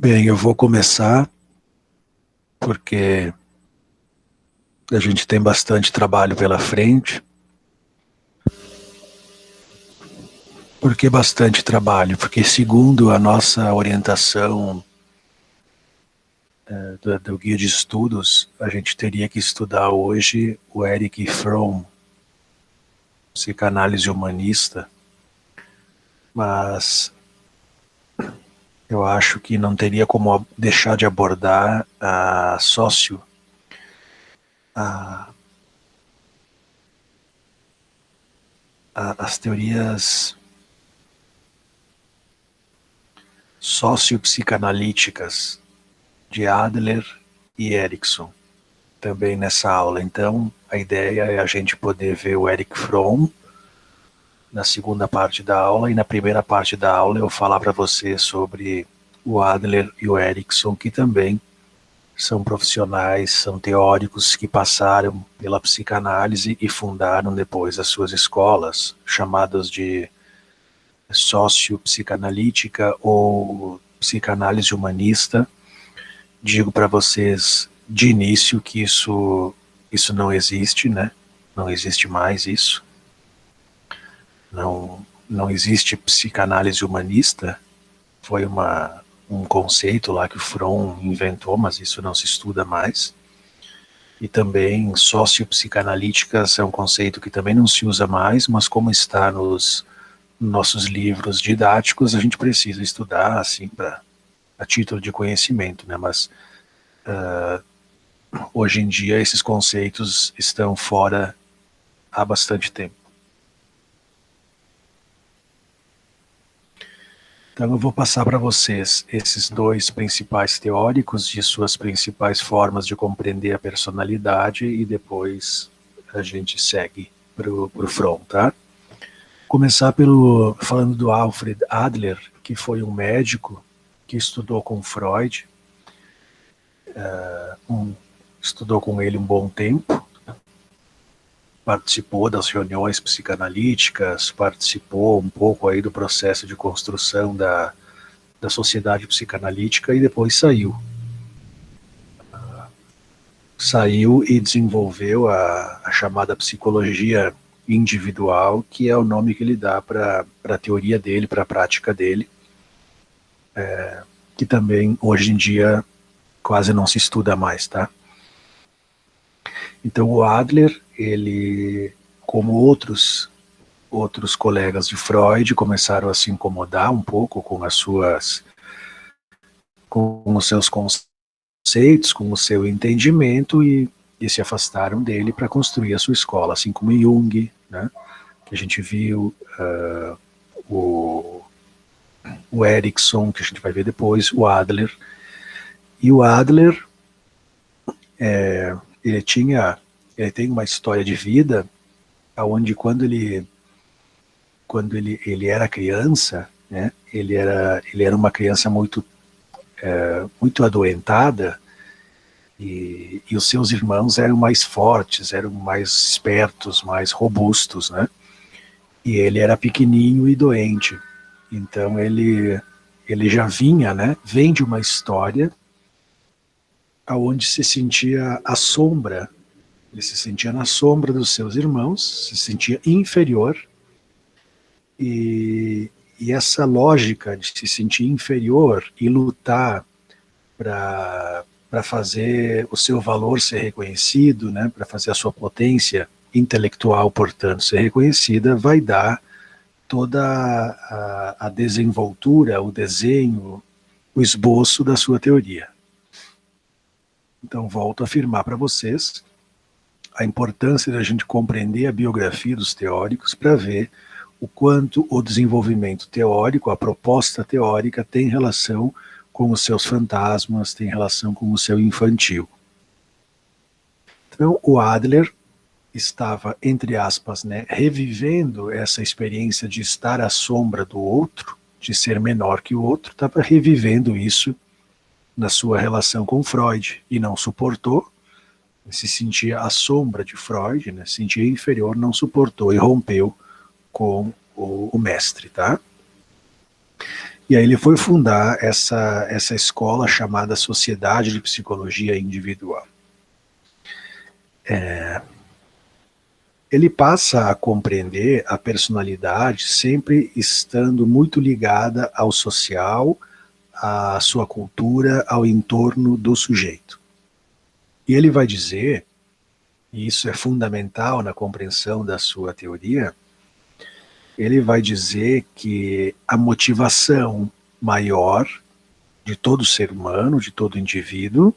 Bem, eu vou começar porque a gente tem bastante trabalho pela frente. Por que bastante trabalho? Porque segundo a nossa orientação do guia de estudos, a gente teria que estudar hoje o Erich Fromm, psicanálise humanista, mas eu acho que não teria como deixar de abordar a, as teorias sociopsicanalíticas de Adler e Erickson também nessa aula. Então, a ideia é a gente poder ver o Erich Fromm na segunda parte da aula, e na primeira parte da aula eu falar para você sobre o Adler e o Erickson, que também são profissionais, são teóricos que passaram pela psicanálise e fundaram depois as suas escolas, chamadas de sociopsicanalítica ou psicanálise humanista. Digo para vocês de início que isso não existe, né? Não existe mais isso. Não existe psicanálise humanista. Foi um conceito lá que o Fromm inventou, mas isso não se estuda mais. E também sociopsicanalíticas é um conceito que também não se usa mais, mas como está nos nossos livros didáticos, a gente precisa estudar assim a título de conhecimento, né? Mas hoje em dia esses conceitos estão fora há bastante tempo. Então eu vou passar para vocês esses dois principais teóricos de suas principais formas de compreender a personalidade e depois a gente segue para o Fromm, tá? Começar falando do Alfred Adler, que foi um médico que estudou com Freud, estudou com ele um bom tempo, participou das reuniões psicanalíticas, participou um pouco aí do processo de construção da sociedade psicanalítica e depois saiu. Saiu e desenvolveu a chamada psicologia individual, que é o nome que ele dá para a teoria dele, para a prática dele, que também hoje em dia quase não se estuda mais, tá? Então o Adler, ele, como outros colegas de Freud, começaram a se incomodar um pouco com com os seus conceitos, com o seu entendimento e se afastaram dele para construir a sua escola, assim como Jung, né, que a gente viu, o Erickson, que a gente vai ver depois, o Adler. E o Adler, ele tem uma história de vida onde quando ele era criança, né, ele era uma criança muito adoentada, e os seus irmãos eram mais fortes, eram mais espertos, mais robustos, né? E ele era pequenininho e doente. Então ele já vinha, né? Vem de uma história aonde se sentia à sombra, ele se sentia na sombra dos seus irmãos, se sentia inferior, e essa lógica de se sentir inferior e lutar para fazer o seu valor ser reconhecido, né, para fazer a sua potência intelectual, portanto, ser reconhecida, vai dar toda a desenvoltura, o desenho, o esboço da sua teoria. Então, volto a afirmar para vocês a importância da gente compreender a biografia dos teóricos para ver o quanto o desenvolvimento teórico, a proposta teórica, tem relação com os seus fantasmas, tem relação com o seu infantil. Então, o Adler estava, entre aspas, né, revivendo essa experiência de estar à sombra do outro, de ser menor que o outro, estava revivendo isso na sua relação com Freud, e não suportou, se sentia à sombra de Freud, né, se sentia inferior, não suportou e rompeu com o mestre, tá? E aí ele foi fundar essa escola chamada Sociedade de Psicologia Individual. Ele passa a compreender a personalidade sempre estando muito ligada ao social, à sua cultura, ao entorno do sujeito. E ele vai dizer, e isso é fundamental na compreensão da sua teoria, ele vai dizer que a motivação maior de todo ser humano, de todo indivíduo,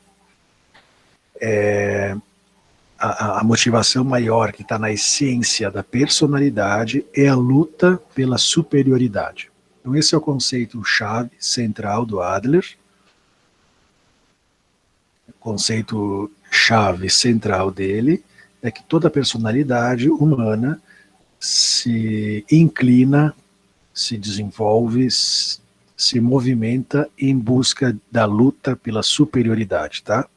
a motivação maior que está na essência da personalidade é a luta pela superioridade. Então esse é o conceito-chave central do Adler. O conceito-chave central dele é que toda personalidade humana se inclina, se desenvolve, se movimenta em busca da luta pela superioridade, tá?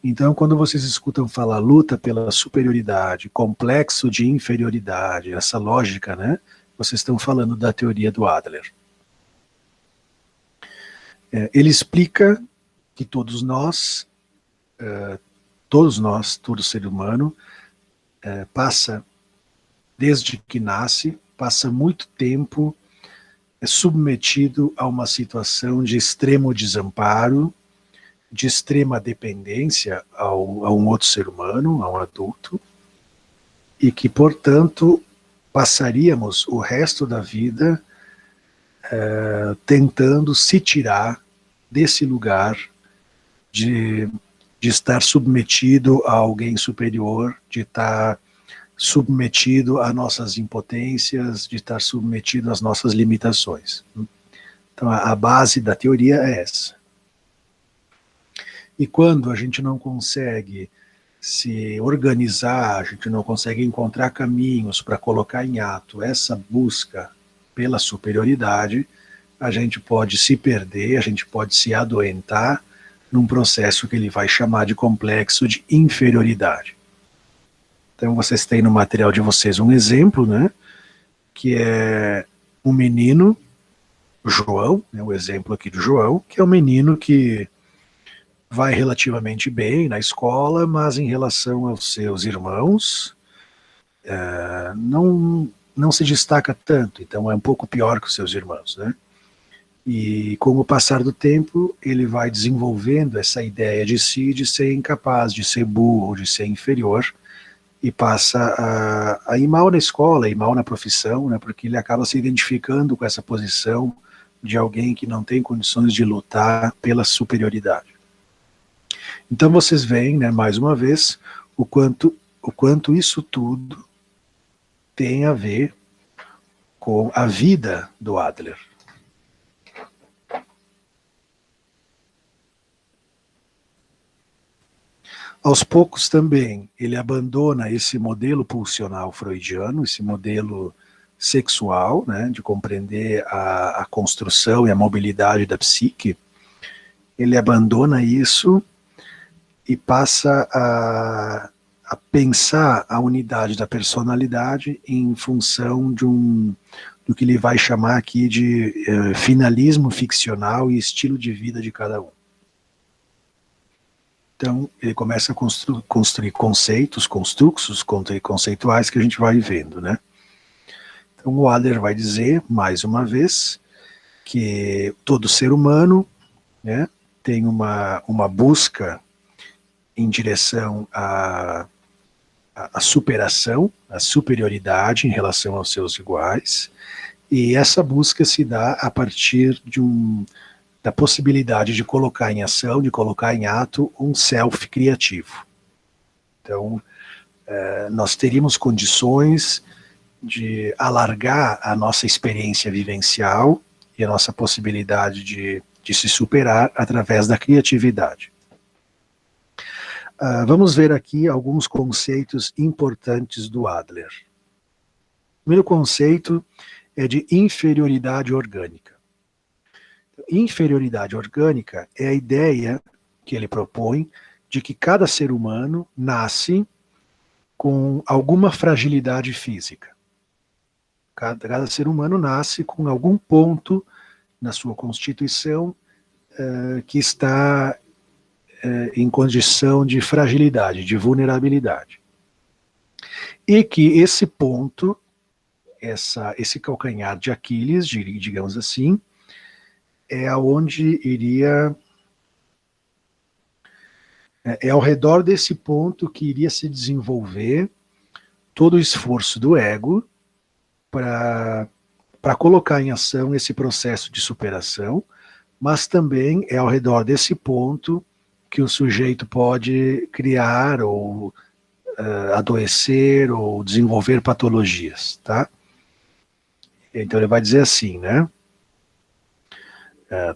Então, quando vocês escutam falar luta pela superioridade, complexo de inferioridade, essa lógica, né? Vocês estão falando da teoria do Adler. Ele explica que todos nós, todo ser humano, passa, desde que nasce, passa muito tempo submetido a uma situação de extremo desamparo, de extrema dependência a um outro ser humano, a um adulto, e que, portanto, passaríamos o resto da vida tentando se tirar desse lugar de estar submetido a alguém superior, de estar submetido a nossas impotências, de estar submetido às nossas limitações. Então, a base da teoria é essa. E quando a gente não consegue se organizar, a gente não consegue encontrar caminhos para colocar em ato essa busca pela superioridade, a gente pode se perder, a gente pode se adoentar num processo que ele vai chamar de complexo de inferioridade. Então vocês têm no material de vocês um exemplo, né, que é um menino, João, né, o exemplo aqui do João, que é um menino que vai relativamente bem na escola, mas em relação aos seus irmãos, não se destaca tanto, então é um pouco pior que os seus irmãos, né? E com o passar do tempo, ele vai desenvolvendo essa ideia de si, de ser incapaz, de ser burro, de ser inferior, e passa a ir mal na escola, ir mal na profissão, né? Porque ele acaba se identificando com essa posição de alguém que não tem condições de lutar pela superioridade. Então vocês veem, né, mais uma vez, o quanto isso tudo tem a ver com a vida do Adler. Aos poucos também ele abandona esse modelo pulsional freudiano, esse modelo sexual, né, de compreender a construção e a mobilidade da psique. Ele abandona isso e passa a pensar a unidade da personalidade em função do que ele vai chamar aqui de finalismo ficcional e estilo de vida de cada um. Então, ele começa a construir conceitos, construtos conceituais que a gente vai vendo, né? Então, o Adler vai dizer, mais uma vez, que todo ser humano, né, tem uma busca em direção à superação, à superioridade em relação aos seus iguais, e essa busca se dá a partir da possibilidade de colocar em ação, de colocar em ato um self criativo. Então, nós teríamos condições de alargar a nossa experiência vivencial e a nossa possibilidade de se superar através da criatividade. Vamos ver aqui alguns conceitos importantes do Adler. O primeiro conceito é de inferioridade orgânica. Inferioridade orgânica é a ideia que ele propõe de que cada ser humano nasce com alguma fragilidade física. Cada ser humano nasce com algum ponto na sua constituição que está em condição de fragilidade, de vulnerabilidade. E que esse ponto, esse calcanhar de Aquiles, digamos assim, é aonde iria... É ao redor desse ponto que iria se desenvolver todo o esforço do ego para colocar em ação esse processo de superação, mas também é ao redor desse ponto que o sujeito pode criar ou adoecer ou desenvolver patologias, tá? Então ele vai dizer assim, né?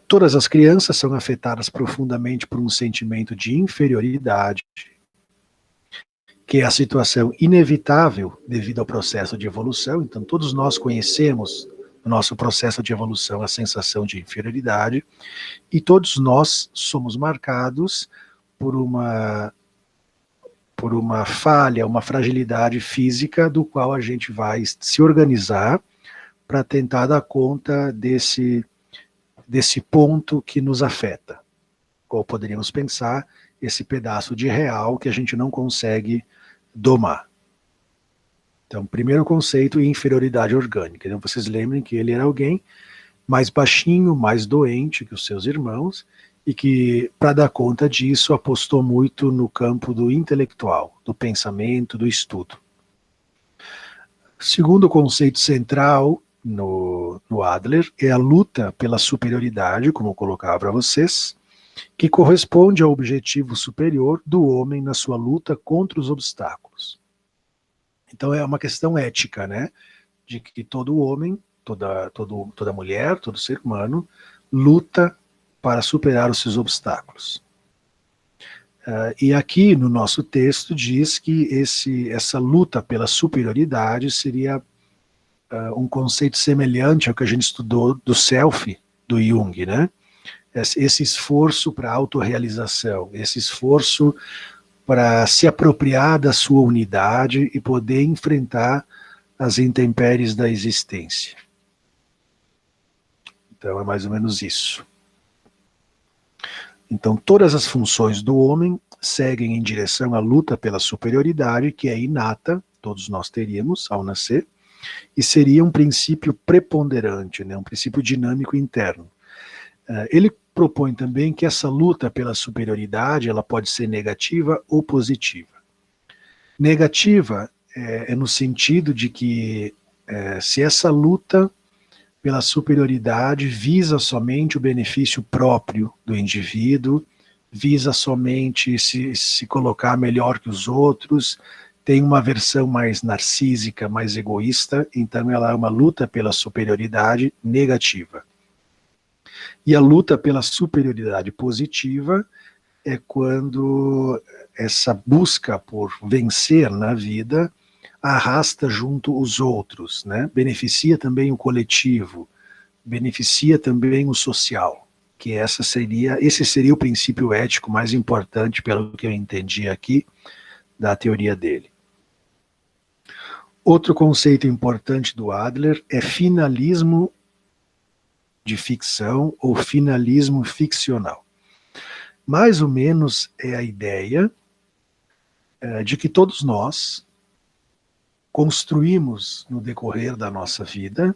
Todas as crianças são afetadas profundamente por um sentimento de inferioridade, que é a situação inevitável devido ao processo de evolução. Então todos nós conhecemos no nosso processo de evolução a sensação de inferioridade, e todos nós somos marcados por uma falha, uma fragilidade física do qual a gente vai se organizar para tentar dar conta desse ponto que nos afeta. Ou poderíamos pensar, esse pedaço de real que a gente não consegue domar. Então, primeiro conceito, inferioridade orgânica. Então, vocês lembrem que ele era alguém mais baixinho, mais doente que os seus irmãos, e que, para dar conta disso, apostou muito no campo do intelectual, do pensamento, do estudo. Segundo conceito central no Adler é a luta pela superioridade, como eu colocava para vocês, que corresponde ao objetivo superior do homem na sua luta contra os obstáculos. Então é uma questão ética, né? De que todo homem, toda mulher, todo ser humano luta para superar os seus obstáculos. E aqui no nosso texto diz que essa luta pela superioridade seria um conceito semelhante ao que a gente estudou do self, do Jung, né? Esse esforço para autorrealização, esse esforço para se apropriar da sua unidade e poder enfrentar as intempéries da existência. Então é mais ou menos isso. Então todas as funções do homem seguem em direção à luta pela superioridade, que é inata, todos nós teríamos ao nascer, e seria um princípio preponderante, né, um princípio dinâmico interno. Ele propõe também que essa luta pela superioridade ela pode ser negativa ou positiva. Negativa é no sentido de que se essa luta pela superioridade visa somente o benefício próprio do indivíduo, visa somente se colocar melhor que os outros, tem uma versão mais narcísica, mais egoísta, então ela é uma luta pela superioridade negativa. E a luta pela superioridade positiva é quando essa busca por vencer na vida arrasta junto os outros, né? Beneficia também o coletivo, beneficia também o social, que esse seria o princípio ético mais importante, pelo que eu entendi aqui, da teoria dele. Outro conceito importante do Adler é finalismo de ficção ou finalismo ficcional. Mais ou menos é a ideia de que todos nós construímos no decorrer da nossa vida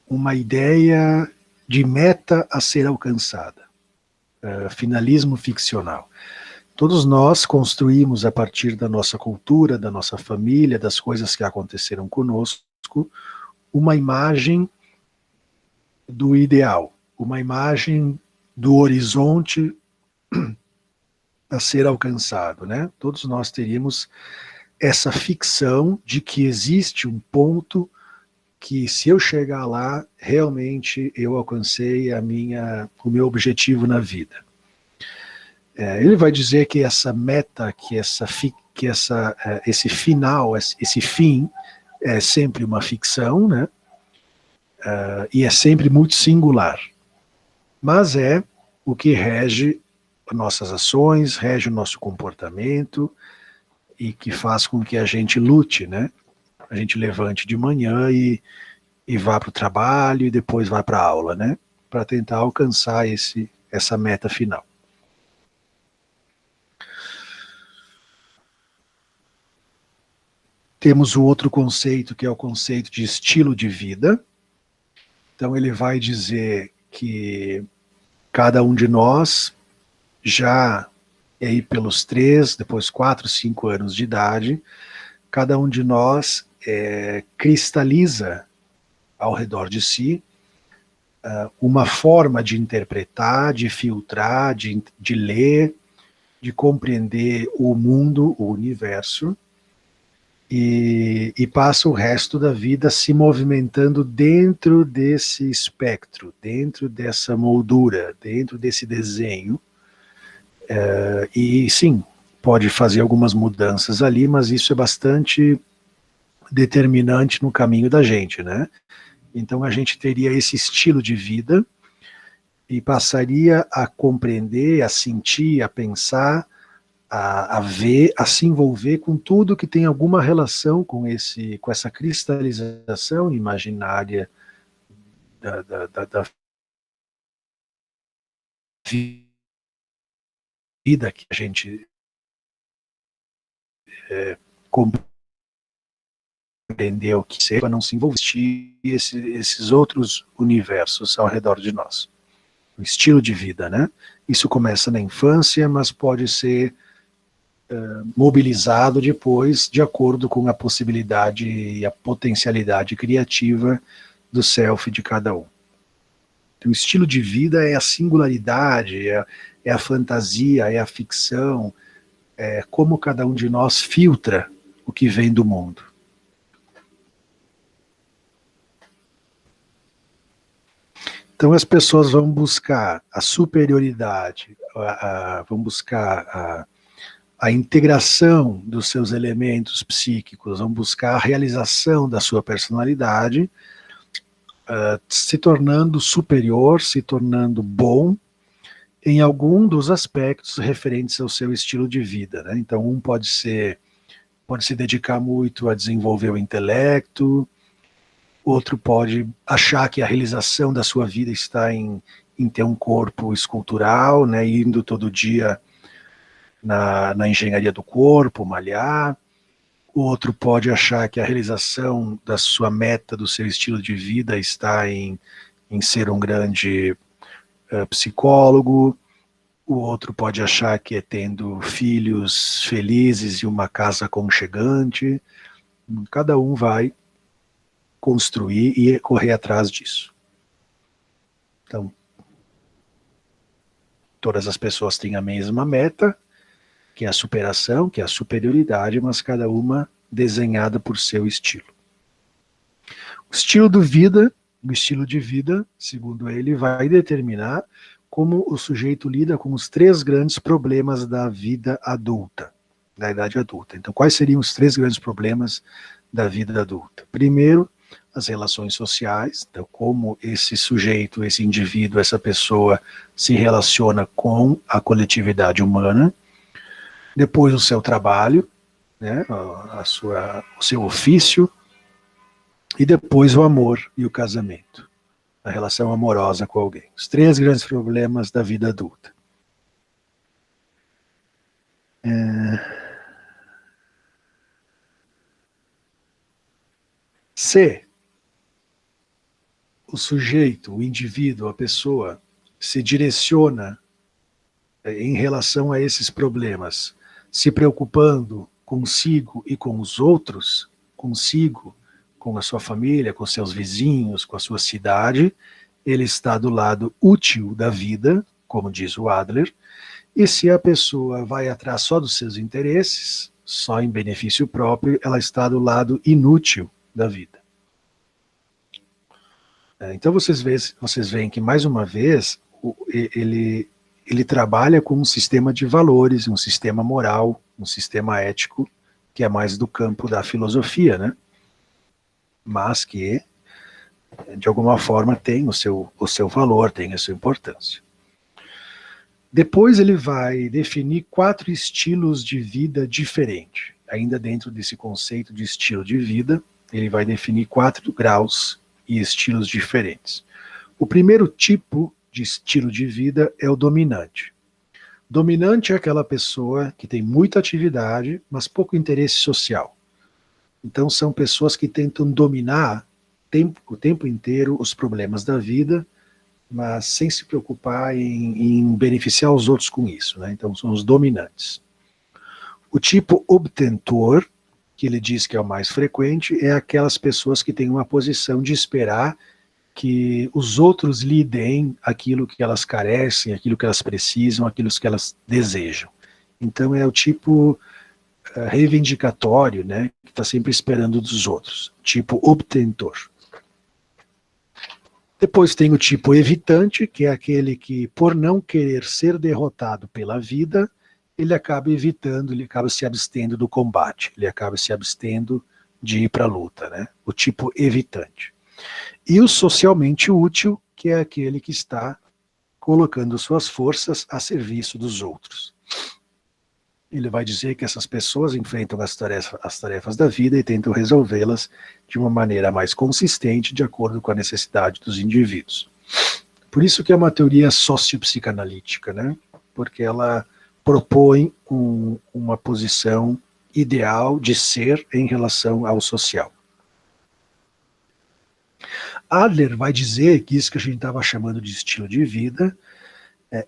uma ideia de meta a ser alcançada, finalismo ficcional. Todos nós construímos a partir da nossa cultura, da nossa família, das coisas que aconteceram conosco, uma imagem do ideal, uma imagem do horizonte a ser alcançado, né? Todos nós teríamos essa ficção de que existe um ponto que, se eu chegar lá, realmente eu alcancei o meu objetivo na vida. Ele vai dizer que essa meta, esse final, esse fim, é sempre uma ficção, né? E é sempre muito singular. Mas é o que rege nossas ações, rege o nosso comportamento e que faz com que a gente lute, né? a gente levante de manhã e vá para o trabalho e depois vá para a aula, né? Para tentar alcançar essa meta final. Temos o outro conceito, que é o conceito de estilo de vida. Então ele vai dizer que cada um de nós, já aí pelos 3, depois 4, 5 anos de idade, cada um de nós cristaliza ao redor de si uma forma de interpretar, de filtrar, de ler, de compreender o mundo, o universo, e passa o resto da vida se movimentando dentro desse espectro, dentro dessa moldura, dentro desse desenho. E sim, pode fazer algumas mudanças ali, mas isso é bastante determinante no caminho da gente, né? Então a gente teria esse estilo de vida e passaria a compreender, a sentir, a pensar, a ver, a se envolver com tudo que tem alguma relação com essa cristalização imaginária da vida que a gente compreendeu que seja, para não se envolver esses outros universos ao redor de nós. O estilo de vida, né? Isso começa na infância, mas pode ser mobilizado depois, de acordo com a possibilidade e a potencialidade criativa do self de cada um. Então, o estilo de vida é a singularidade, é a fantasia, é a ficção, é como cada um de nós filtra o que vem do mundo. Então as pessoas vão buscar a superioridade, vão buscar a integração dos seus elementos psíquicos, vão buscar a realização da sua personalidade, se tornando superior, se tornando bom em algum dos aspectos referentes ao seu estilo de vida, né? Então um pode se dedicar muito a desenvolver o intelecto, outro pode achar que a realização da sua vida está em ter um corpo escultural, né, indo todo dia na engenharia do corpo, malhar. O outro pode achar que a realização da sua meta, do seu estilo de vida, está em ser um grande psicólogo. O outro pode achar que é tendo filhos felizes e uma casa aconchegante. Cada um vai construir e correr atrás disso. Então, todas as pessoas têm a mesma meta, que é a superação, que é a superioridade, mas cada uma desenhada por seu estilo. O estilo de vida, segundo ele, vai determinar como o sujeito lida com os 3 grandes problemas da vida adulta, da idade adulta. Então, quais seriam os 3 grandes problemas da vida adulta? Primeiro, as relações sociais, então como esse sujeito, esse indivíduo, essa pessoa se relaciona com a coletividade humana. Depois o seu trabalho, né, o seu ofício, e depois o amor e o casamento, a relação amorosa com alguém. Os 3 grandes problemas da vida adulta. Se o sujeito, o indivíduo, a pessoa, se direciona em relação a esses problemas, se preocupando consigo e com os outros, consigo, com a sua família, com seus vizinhos, com a sua cidade, ele está do lado útil da vida, como diz o Adler, e se a pessoa vai atrás só dos seus interesses, só em benefício próprio, ela está do lado inútil da vida. Então vocês veem que, mais uma vez, ele trabalha com um sistema de valores, um sistema moral, um sistema ético, que é mais do campo da filosofia, né? Mas que, de alguma forma, tem o seu valor, tem a sua importância. Depois ele vai definir 4 estilos de vida diferentes, ainda dentro desse conceito de estilo de vida. ele vai definir 4 graus e estilos diferentes. O primeiro tipo de estilo de vida é o dominante. Dominante é aquela pessoa que tem muita atividade, mas pouco interesse social. Então são pessoas que tentam dominar o tempo inteiro os problemas da vida, mas sem se preocupar em beneficiar os outros com isso, né? Então são os dominantes. O tipo obtentor, que ele diz que é o mais frequente, é aquelas pessoas que têm uma posição de esperar que os outros lhe deem aquilo que elas carecem, aquilo que elas precisam, aquilo que elas desejam. Então é o tipo reivindicatório, né, que está sempre esperando dos outros, tipo obtentor. Depois tem o tipo evitante, que é aquele que, por não querer ser derrotado pela vida, ele acaba evitando, ele acaba se abstendo do combate, ele acaba se abstendo de ir para a luta, né? O tipo evitante. E o socialmente útil, que é aquele que está colocando suas forças a serviço dos outros. Ele vai dizer que essas pessoas enfrentam as tarefas da vida e tentam resolvê-las de uma maneira mais consistente, de acordo com a necessidade dos indivíduos. Por isso que é uma teoria sociopsicanalítica, né? Porque ela propõe uma posição ideal de ser em relação ao social. Adler vai dizer que isso que a gente estava chamando de estilo de vida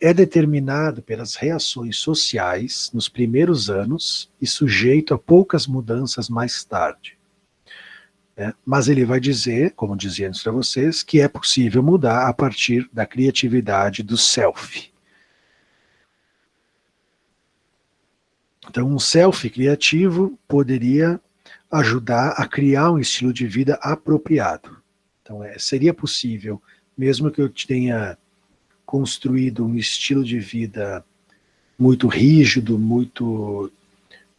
é determinado pelas reações sociais nos primeiros anos e sujeito a poucas mudanças mais tarde. Mas ele vai dizer, como dizia antes para vocês, que é possível mudar a partir da criatividade do self. Então, um self criativo poderia ajudar a criar um estilo de vida apropriado. Então, seria possível, mesmo que eu tenha construído um estilo de vida muito rígido, muito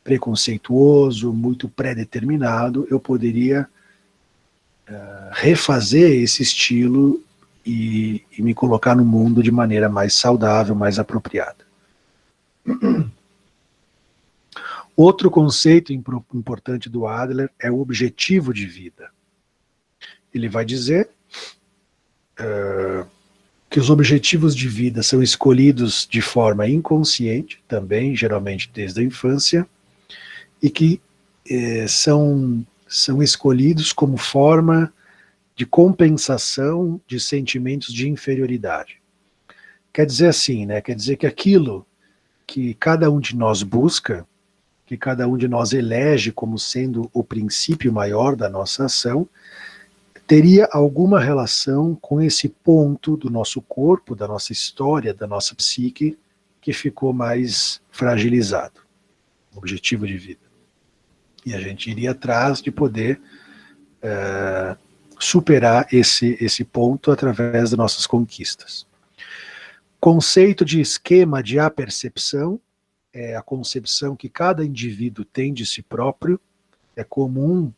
preconceituoso, muito pré-determinado, eu poderia refazer esse estilo e me colocar no mundo de maneira mais saudável, mais apropriada. Outro conceito importante do Adler é o objetivo de vida. Ele vai dizer que os objetivos de vida são escolhidos de forma inconsciente, também, geralmente desde a infância, e que são escolhidos como forma de compensação de sentimentos de inferioridade. Quer dizer assim, né? Quer dizer que aquilo que cada um de nós busca, que cada um de nós elege como sendo o princípio maior da nossa ação, teria alguma relação com esse ponto do nosso corpo, da nossa história, da nossa psique, que ficou mais fragilizado, objetivo de vida. E a gente iria atrás de poder superar esse ponto através das nossas conquistas. Conceito de esquema de apercepção é a concepção que cada indivíduo tem de si próprio, é comum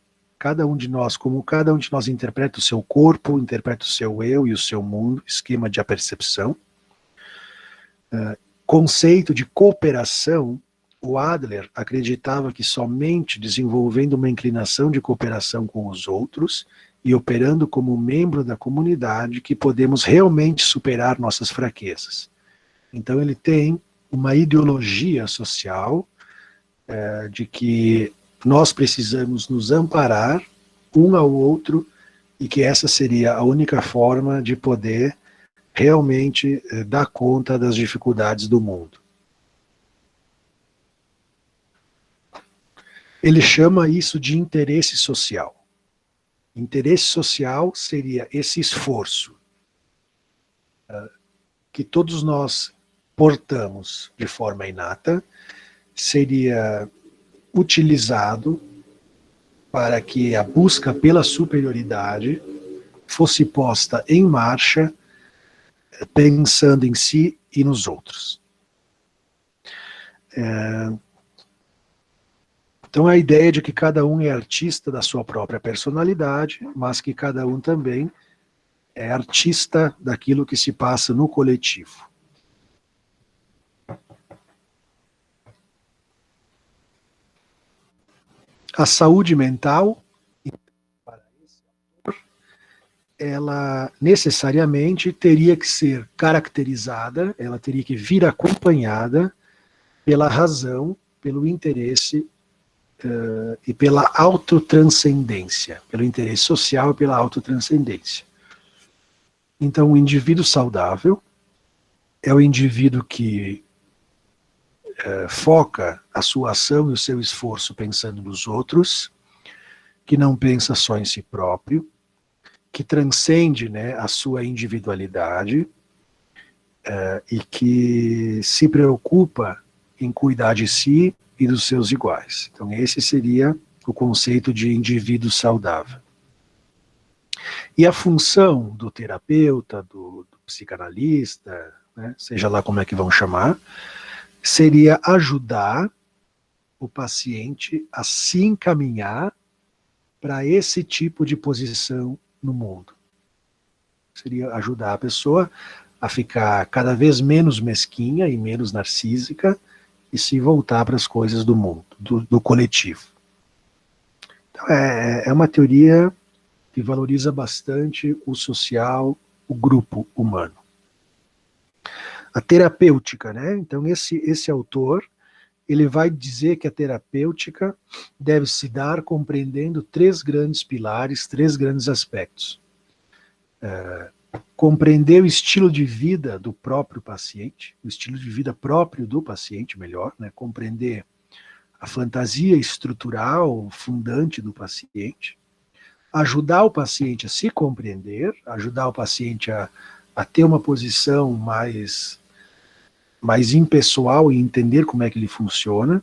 como cada um de nós interpreta o seu corpo, interpreta o seu eu e o seu mundo, esquema de apercepção. Conceito de cooperação, o Adler acreditava que somente desenvolvendo uma inclinação de cooperação com os outros e operando como membro da comunidade que podemos realmente superar nossas fraquezas. Então ele tem uma ideologia social de que nós precisamos nos amparar um ao outro e que essa seria a única forma de poder realmente dar conta das dificuldades do mundo. Ele chama isso de interesse social. Interesse social seria esse esforço que todos nós portamos de forma inata, seria utilizado para que a busca pela superioridade fosse posta em marcha, pensando em si e nos outros. Então a ideia de que cada um é artista da sua própria personalidade, mas que cada um também é artista daquilo que se passa no coletivo. A saúde mental ela necessariamente teria que ser caracterizada, ela teria que vir acompanhada pela razão, pelo interesse e pela autotranscendência, pelo interesse social e pela autotranscendência. Então, o indivíduo saudável é o indivíduo que foca a sua ação e o seu esforço pensando nos outros, que não pensa só em si próprio, que transcende, né, a sua individualidade e que se preocupa em cuidar de si e dos seus iguais. Então, esse seria o conceito de indivíduo saudável. E a função do terapeuta, do psicanalista, né, seja lá como é que vão chamar, seria ajudar o paciente a se encaminhar para esse tipo de posição no mundo. Seria ajudar a pessoa a ficar cada vez menos mesquinha e menos narcísica e se voltar para as coisas do mundo, do coletivo. Então, é uma teoria que valoriza bastante o social, o grupo humano. A terapêutica, né? Então, esse autor, ele vai dizer que a terapêutica deve se dar compreendendo 3 grandes pilares, 3 grandes aspectos. Compreender o estilo de vida do próprio paciente, o estilo de vida próprio do paciente, melhor, né? Compreender a fantasia estrutural fundante do paciente, ajudar o paciente a se compreender, ajudar o paciente a ter uma posição mais impessoal e entender como é que ele funciona,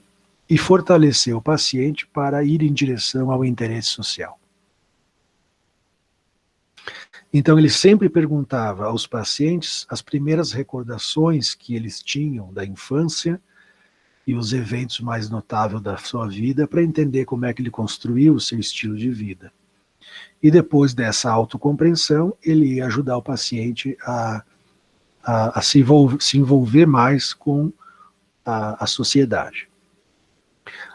e fortalecer o paciente para ir em direção ao interesse social. Então, ele sempre perguntava aos pacientes as primeiras recordações que eles tinham da infância e os eventos mais notáveis da sua vida, para entender como é que ele construiu o seu estilo de vida. E depois dessa autocompreensão, ele ia ajudar o paciente a se envolver mais com a sociedade.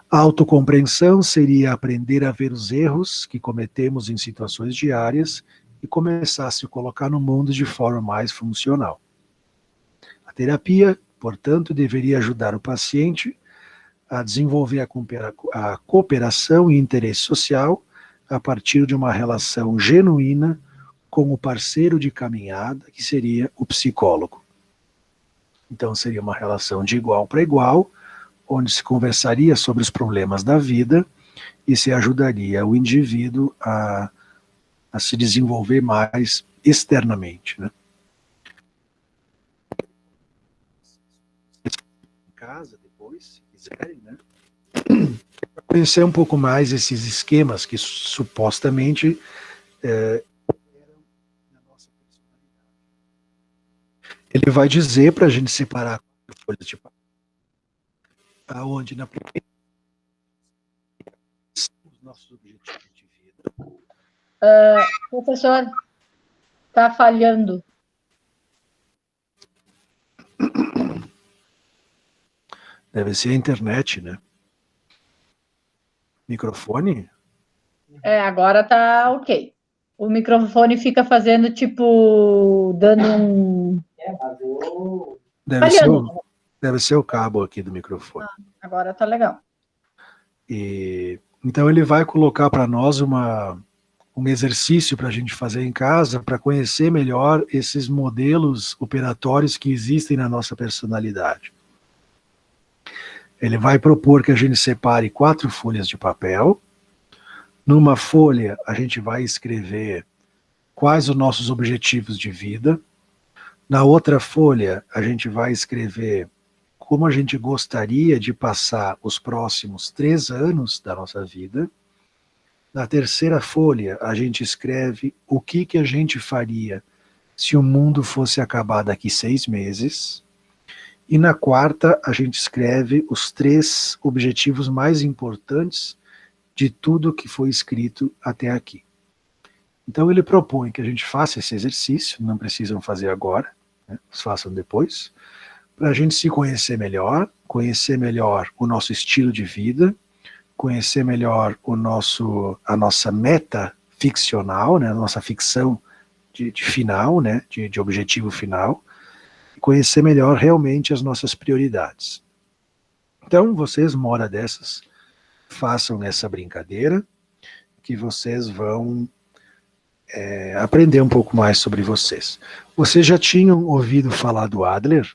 A autocompreensão seria aprender a ver os erros que cometemos em situações diárias e começar a se colocar no mundo de forma mais funcional. A terapia, portanto, deveria ajudar o paciente a desenvolver a cooperação e interesse social a partir de uma relação genuína com o parceiro de caminhada, que seria o psicólogo. Então, seria uma relação de igual para igual, onde se conversaria sobre os problemas da vida e se ajudaria o indivíduo a se desenvolver mais externamente, né? Em casa, depois, se quiserem, né? Para conhecer um pouco mais esses esquemas que supostamente eram na nossa personalidade. Ele vai dizer para a gente separar folhas de papel, aonde na primeira os nossos objetivos de vida. Professor, está falhando. Deve ser a internet, né? Microfone? Agora tá ok. O microfone fica fazendo tipo, dando um... Deve ser o cabo aqui do microfone. Agora tá legal. Então ele vai colocar para nós um exercício para a gente fazer em casa, para conhecer melhor esses modelos operatórios que existem na nossa personalidade. Ele vai propor que a gente separe 4 folhas de papel. Numa folha, a gente vai escrever quais os nossos objetivos de vida. Na outra folha, a gente vai escrever como a gente gostaria de passar os próximos 3 anos da nossa vida. Na terceira folha, a gente escreve o que a gente faria se o mundo fosse acabar daqui 6 meses. E na quarta, a gente escreve os 3 objetivos mais importantes de tudo que foi escrito até aqui. Então ele propõe que a gente faça esse exercício, não precisam fazer agora, né, façam depois, para a gente se conhecer melhor o nosso estilo de vida, conhecer melhor a nossa meta ficcional, né, a nossa ficção de final, né, de objetivo final, e conhecer melhor realmente as nossas prioridades. Então, vocês, uma hora dessas, façam essa brincadeira, que vocês vão aprender um pouco mais sobre vocês. Vocês já tinham ouvido falar do Adler?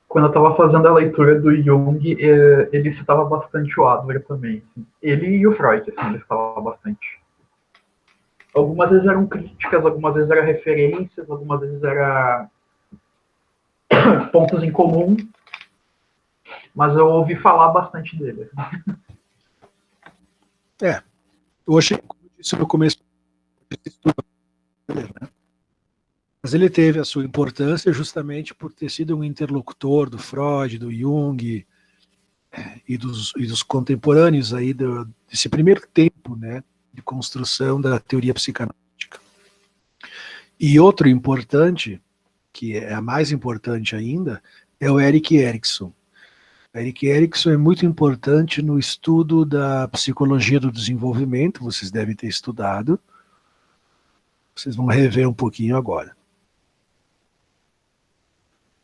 Quando eu estava fazendo a leitura do Jung, ele citava bastante o Adler também. Assim. Ele e o Freud, assim, ele citava bastante. Algumas vezes eram críticas, algumas vezes eram referências, algumas vezes eram pontos em comum, mas eu ouvi falar bastante dele. Hoje, como eu disse no começo, né? Mas ele teve a sua importância justamente por ter sido um interlocutor do Freud, do Jung e dos contemporâneos aí desse primeiro tempo, né, de construção da teoria psicanalítica. E outro importante, que é a mais importante ainda, é o Erik Erikson. O Erik Erikson é muito importante no estudo da psicologia do desenvolvimento, vocês devem ter estudado. Vocês vão rever um pouquinho agora.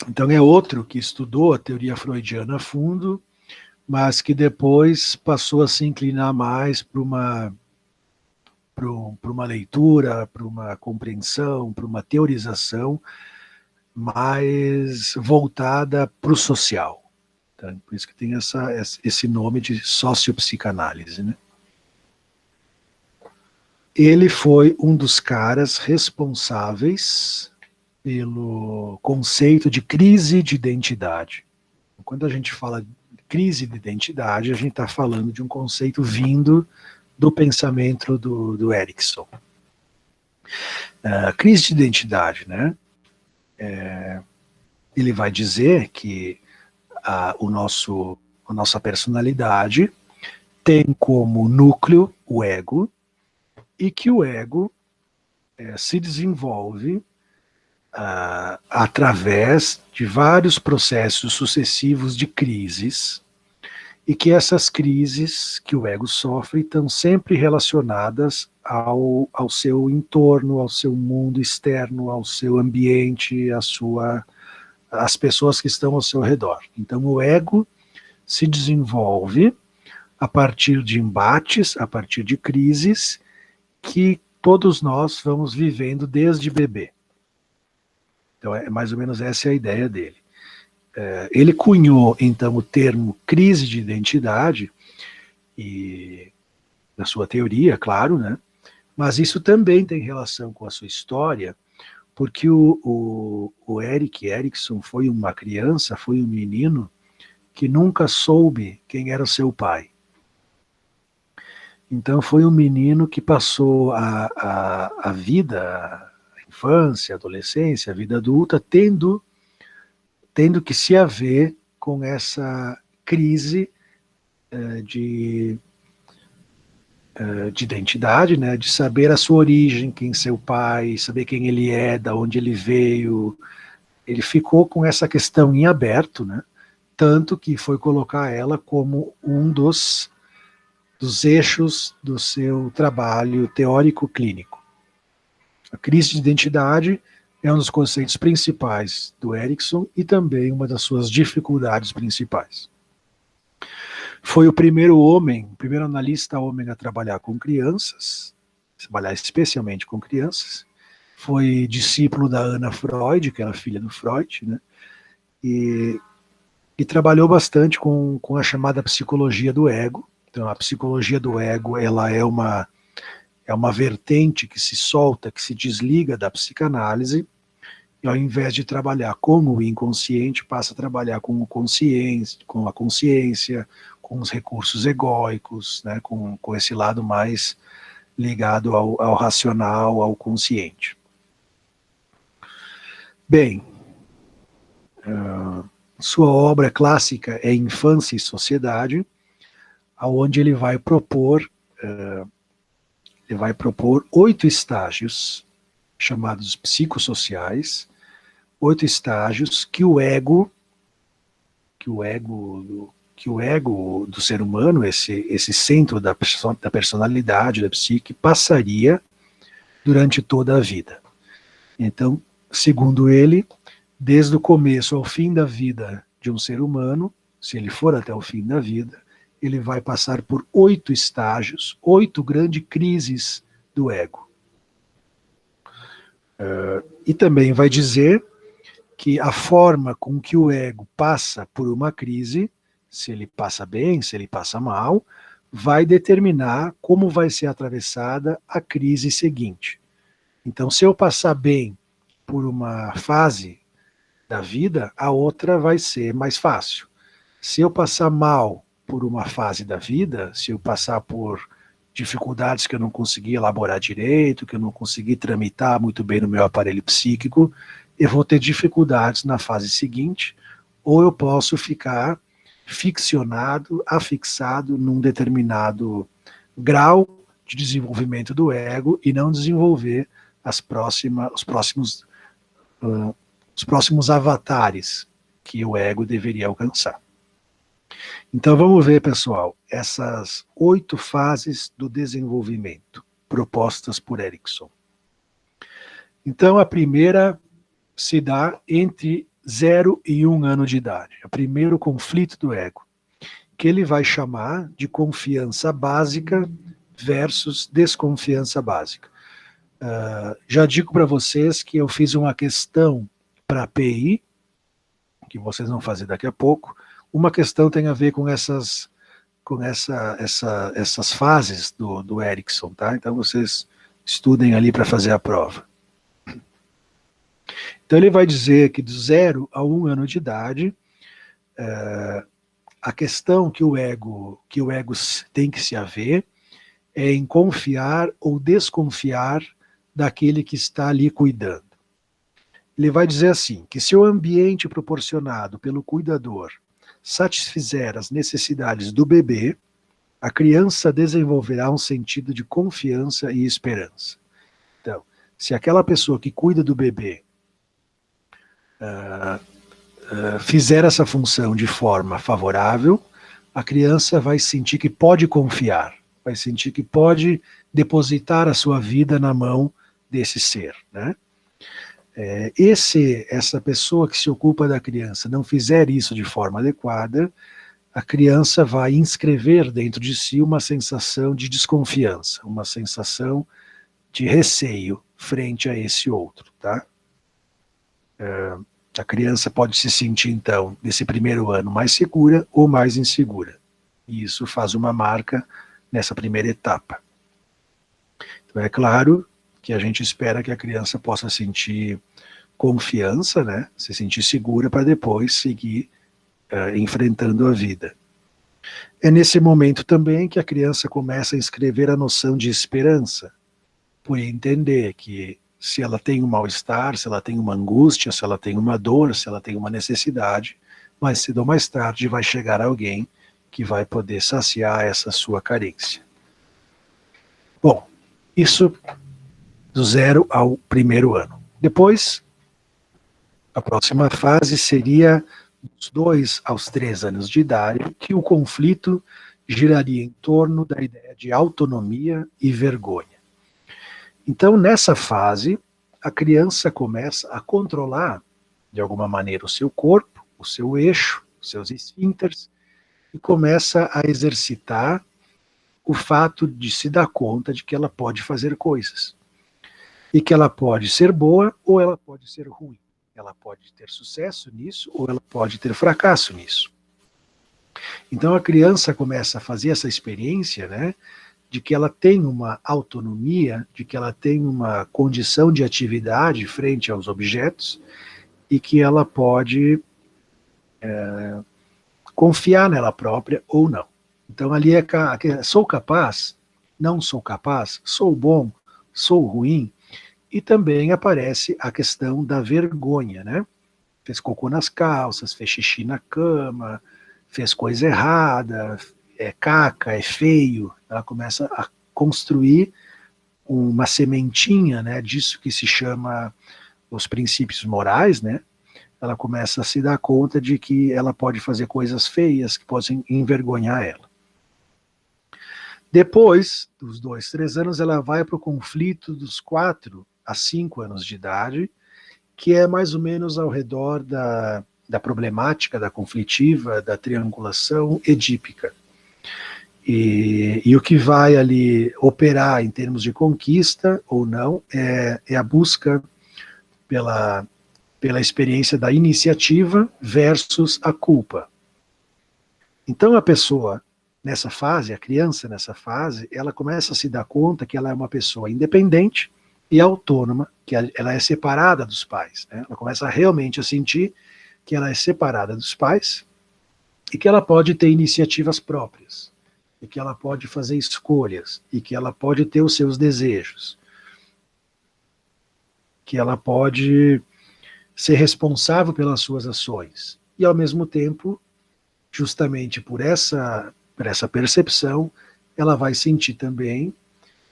Então é outro que estudou a teoria freudiana a fundo, mas que depois passou a se inclinar mais para uma leitura, para uma compreensão, para uma teorização mais voltada para o social. Tá? Por isso que tem esse nome de sociopsicanálise, né? Ele foi um dos caras responsáveis pelo conceito de crise de identidade. Quando a gente fala de crise de identidade, a gente está falando de um conceito vindo do pensamento do Erikson. Crise de identidade, né? Ele vai dizer que a nossa personalidade tem como núcleo o ego, e que o ego se desenvolve através de vários processos sucessivos de crises, e que essas crises que o ego sofre estão sempre relacionadas ao seu entorno, ao seu mundo externo, ao seu ambiente, às pessoas que estão ao seu redor. Então o ego se desenvolve a partir de embates, a partir de crises, que todos nós vamos vivendo desde bebê. Então, mais ou menos essa é a ideia dele. Ele cunhou, então, o termo crise de identidade, e na sua teoria, claro, né? Mas isso também tem relação com a sua história, porque o Erik Erikson foi uma criança, foi um menino que nunca soube quem era seu pai. Então foi um menino que passou a vida, a infância, a adolescência, a vida adulta, tendo que se haver com essa crise de identidade, né, de saber a sua origem, quem é seu pai, saber quem ele é, da onde ele veio. Ele ficou com essa questão em aberto, né, tanto que foi colocar ela como um dos eixos do seu trabalho teórico-clínico. A crise de identidade é um dos conceitos principais do Erikson e também uma das suas dificuldades principais. Foi o primeiro analista homem a trabalhar com crianças, trabalhar especialmente com crianças. Foi discípulo da Anna Freud, que era filha do Freud, né? E trabalhou bastante com a chamada psicologia do ego. Então, a psicologia do ego, ela é uma vertente que se solta, que se desliga da psicanálise, e ao invés de trabalhar com o inconsciente, passa a trabalhar com a consciência, com os recursos egóicos, né, com esse lado mais ligado ao racional, ao consciente. Bem, sua obra clássica é Infância e Sociedade, onde ele vai propor 8 estágios chamados psicossociais, 8 estágios que o ego do ser humano, esse centro da personalidade, da psique, passaria durante toda a vida. Então, segundo ele, desde o começo ao fim da vida de um ser humano, se ele for até o fim da vida, ele vai passar por 8 estágios, 8 grandes crises do ego. E também vai dizer que a forma com que o ego passa por uma crise, se ele passa bem, se ele passa mal, vai determinar como vai ser atravessada a crise seguinte. Então, se eu passar bem por uma fase da vida, a outra vai ser mais fácil. Se eu passar mal por uma fase da vida, se eu passar por dificuldades que eu não consegui elaborar direito, que eu não consegui tramitar muito bem no meu aparelho psíquico, eu vou ter dificuldades na fase seguinte, ou eu posso ficar ficcionado, afixado num determinado grau de desenvolvimento do ego e não desenvolver os próximos avatares que o ego deveria alcançar. Então vamos ver, pessoal, essas 8 fases do desenvolvimento propostas por Erikson. Então a primeira se dá entre 0 e 1 ano de idade, é o primeiro conflito do ego, que ele vai chamar de confiança básica versus desconfiança básica. Já digo para vocês que eu fiz uma questão para a PI, que vocês vão fazer daqui a pouco. Uma questão tem a ver com essas fases do Erikson, tá? Então vocês estudem ali para fazer a prova. Então ele vai dizer que de 0 a 1 ano de idade, a questão que o ego tem que se haver é em confiar ou desconfiar daquele que está ali cuidando. Ele vai dizer assim, que se o ambiente proporcionado pelo cuidador satisfizer as necessidades do bebê, a criança desenvolverá um sentido de confiança e esperança. Então, se aquela pessoa que cuida do bebê fizer essa função de forma favorável, a criança vai sentir que pode confiar, vai sentir que pode depositar a sua vida na mão desse ser, né? Essa pessoa que se ocupa da criança não fizer isso de forma adequada, a criança vai inscrever dentro de si uma sensação de desconfiança, uma sensação de receio frente a esse outro, tá? A criança pode se sentir, então, nesse primeiro ano, mais segura ou mais insegura. E isso faz uma marca nessa primeira etapa. Então, é claro que a gente espera que a criança possa sentir confiança, né? Se sentir segura para depois seguir enfrentando a vida. É nesse momento também que a criança começa a inscrever a noção de esperança, por entender que se ela tem um mal-estar, se ela tem uma angústia, se ela tem uma dor, se ela tem uma necessidade, mais cedo ou mais tarde vai chegar alguém que vai poder saciar essa sua carência. Bom, isso do 0 ao primeiro ano. Depois, a próxima fase seria dos 2 aos 3 anos de idade, que o conflito giraria em torno da ideia de autonomia e vergonha. Então, nessa fase, a criança começa a controlar, de alguma maneira, o seu corpo, o seu eixo, os seus esfínteres, e começa a exercitar o fato de se dar conta de que ela pode fazer coisas. E que ela pode ser boa ou ela pode ser ruim. Ela pode ter sucesso nisso ou ela pode ter fracasso nisso. Então a criança começa a fazer essa experiência, né, de que ela tem uma autonomia, de que ela tem uma condição de atividade frente aos objetos e que ela pode confiar nela própria ou não. Então ali sou capaz, não sou capaz, sou bom, sou ruim. E também aparece a questão da vergonha, né? Fez cocô nas calças, fez xixi na cama, fez coisa errada, é caca, é feio. Ela começa a construir uma sementinha, né, disso que se chama os princípios morais, né? Ela começa a se dar conta de que ela pode fazer coisas feias que podem envergonhar ela. Depois dos 2, 3 anos, ela vai para o conflito dos 4 a 5 anos de idade, que é mais ou menos ao redor da problemática, da conflitiva, da triangulação edípica. E o que vai ali operar em termos de conquista ou não é a busca pela experiência da iniciativa versus a culpa. Então a pessoa nessa fase, a criança nessa fase, ela começa a se dar conta que ela é uma pessoa independente e autônoma, que ela é separada dos pais, né? Ela começa realmente a sentir que ela é separada dos pais e que ela pode ter iniciativas próprias, e que ela pode fazer escolhas, e que ela pode ter os seus desejos, que ela pode ser responsável pelas suas ações. E ao mesmo tempo, justamente por essa percepção, ela vai sentir também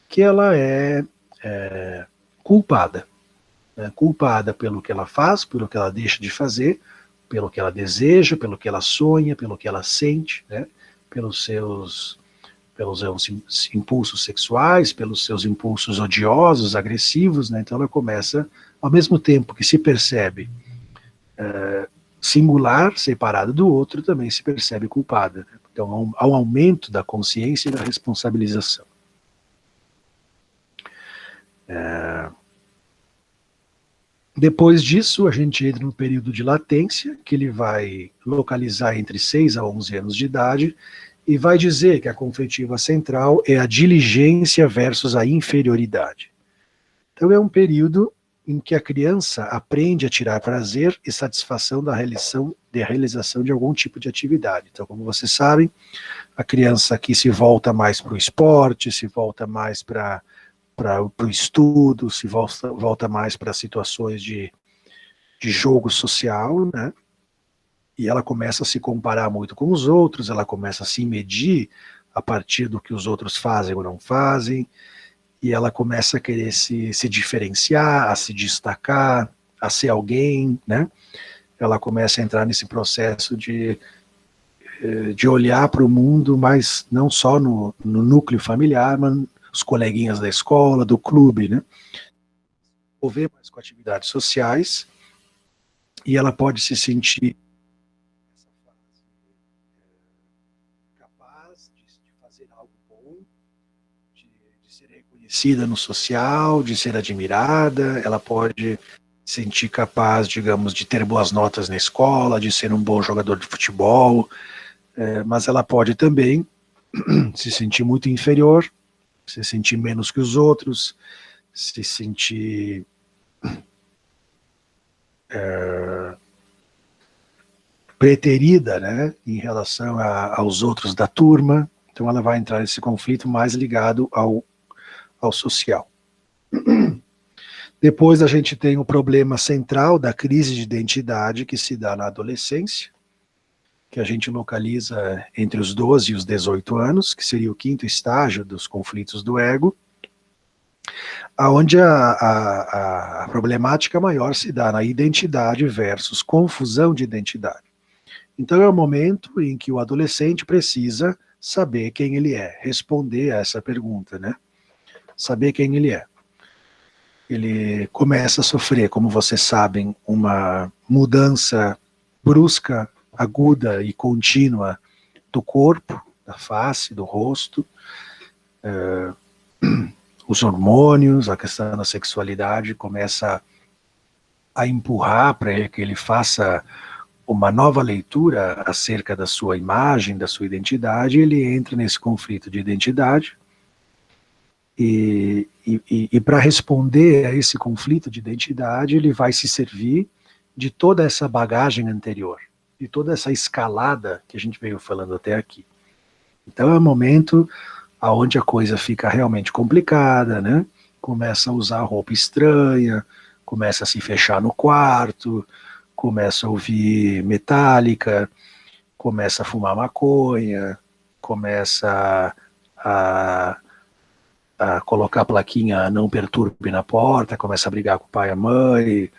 que ela é culpada. Né? Culpada pelo que ela faz, pelo que ela deixa de fazer, pelo que ela deseja, pelo que ela sonha, pelo que ela sente, né? pelos seus impulsos sexuais, pelos seus impulsos odiosos, agressivos. Né? Então ela começa, ao mesmo tempo que se percebe singular, separada do outro, também se percebe culpada. Né? Então há um aumento da consciência e da responsabilização. Depois disso, a gente entra no período de latência, que ele vai localizar entre 6 a 11 anos de idade, e vai dizer que a conflitiva central é a diligência versus a inferioridade. Então é um período em que a criança aprende a tirar prazer e satisfação da realização de algum tipo de atividade. Então, como vocês sabem, a criança aqui se volta mais para o esporte, se volta mais para o estudo, se volta mais para situações de jogo social, né? E ela começa a se comparar muito com os outros, ela começa a se medir a partir do que os outros fazem ou não fazem, e ela começa a querer se diferenciar, a se destacar, a ser alguém, né? Ela começa a entrar nesse processo de olhar para o mundo, mas não só no núcleo familiar, mas os coleguinhas da escola, do clube, né? Envolver mais com atividades sociais, e ela pode se sentir capaz de fazer algo bom, de ser reconhecida no social, de ser admirada. Ela pode se sentir capaz, digamos, de ter boas notas na escola, de ser um bom jogador de futebol, mas ela pode também se sentir muito inferior, se sentir menos que os outros, se sentir preterida, né, em relação aos outros da turma. Então ela vai entrar nesse conflito mais ligado ao social. Depois a gente tem o problema central da crise de identidade que se dá na adolescência, que a gente localiza entre os 12 e os 18 anos, que seria o 5º estágio dos conflitos do ego, onde a problemática maior se dá na identidade versus confusão de identidade. Então é o momento em que o adolescente precisa saber quem ele é, responder a essa pergunta, né? Saber quem ele é. Ele começa a sofrer, como vocês sabem, uma mudança brusca, aguda e contínua do corpo, da face, do rosto, os hormônios, a questão da sexualidade começa a empurrar para que ele faça uma nova leitura acerca da sua imagem, da sua identidade. Ele entra nesse conflito de identidade, e para responder a esse conflito de identidade, ele vai se servir de toda essa bagagem anterior, de toda essa escalada que a gente veio falando até aqui. Então é um momento onde a coisa fica realmente complicada, né? Começa a usar roupa estranha, começa a se fechar no quarto, começa a ouvir Metallica, começa a fumar maconha, começa a colocar a plaquinha não perturbe na porta, começa a brigar com o pai e a mãe,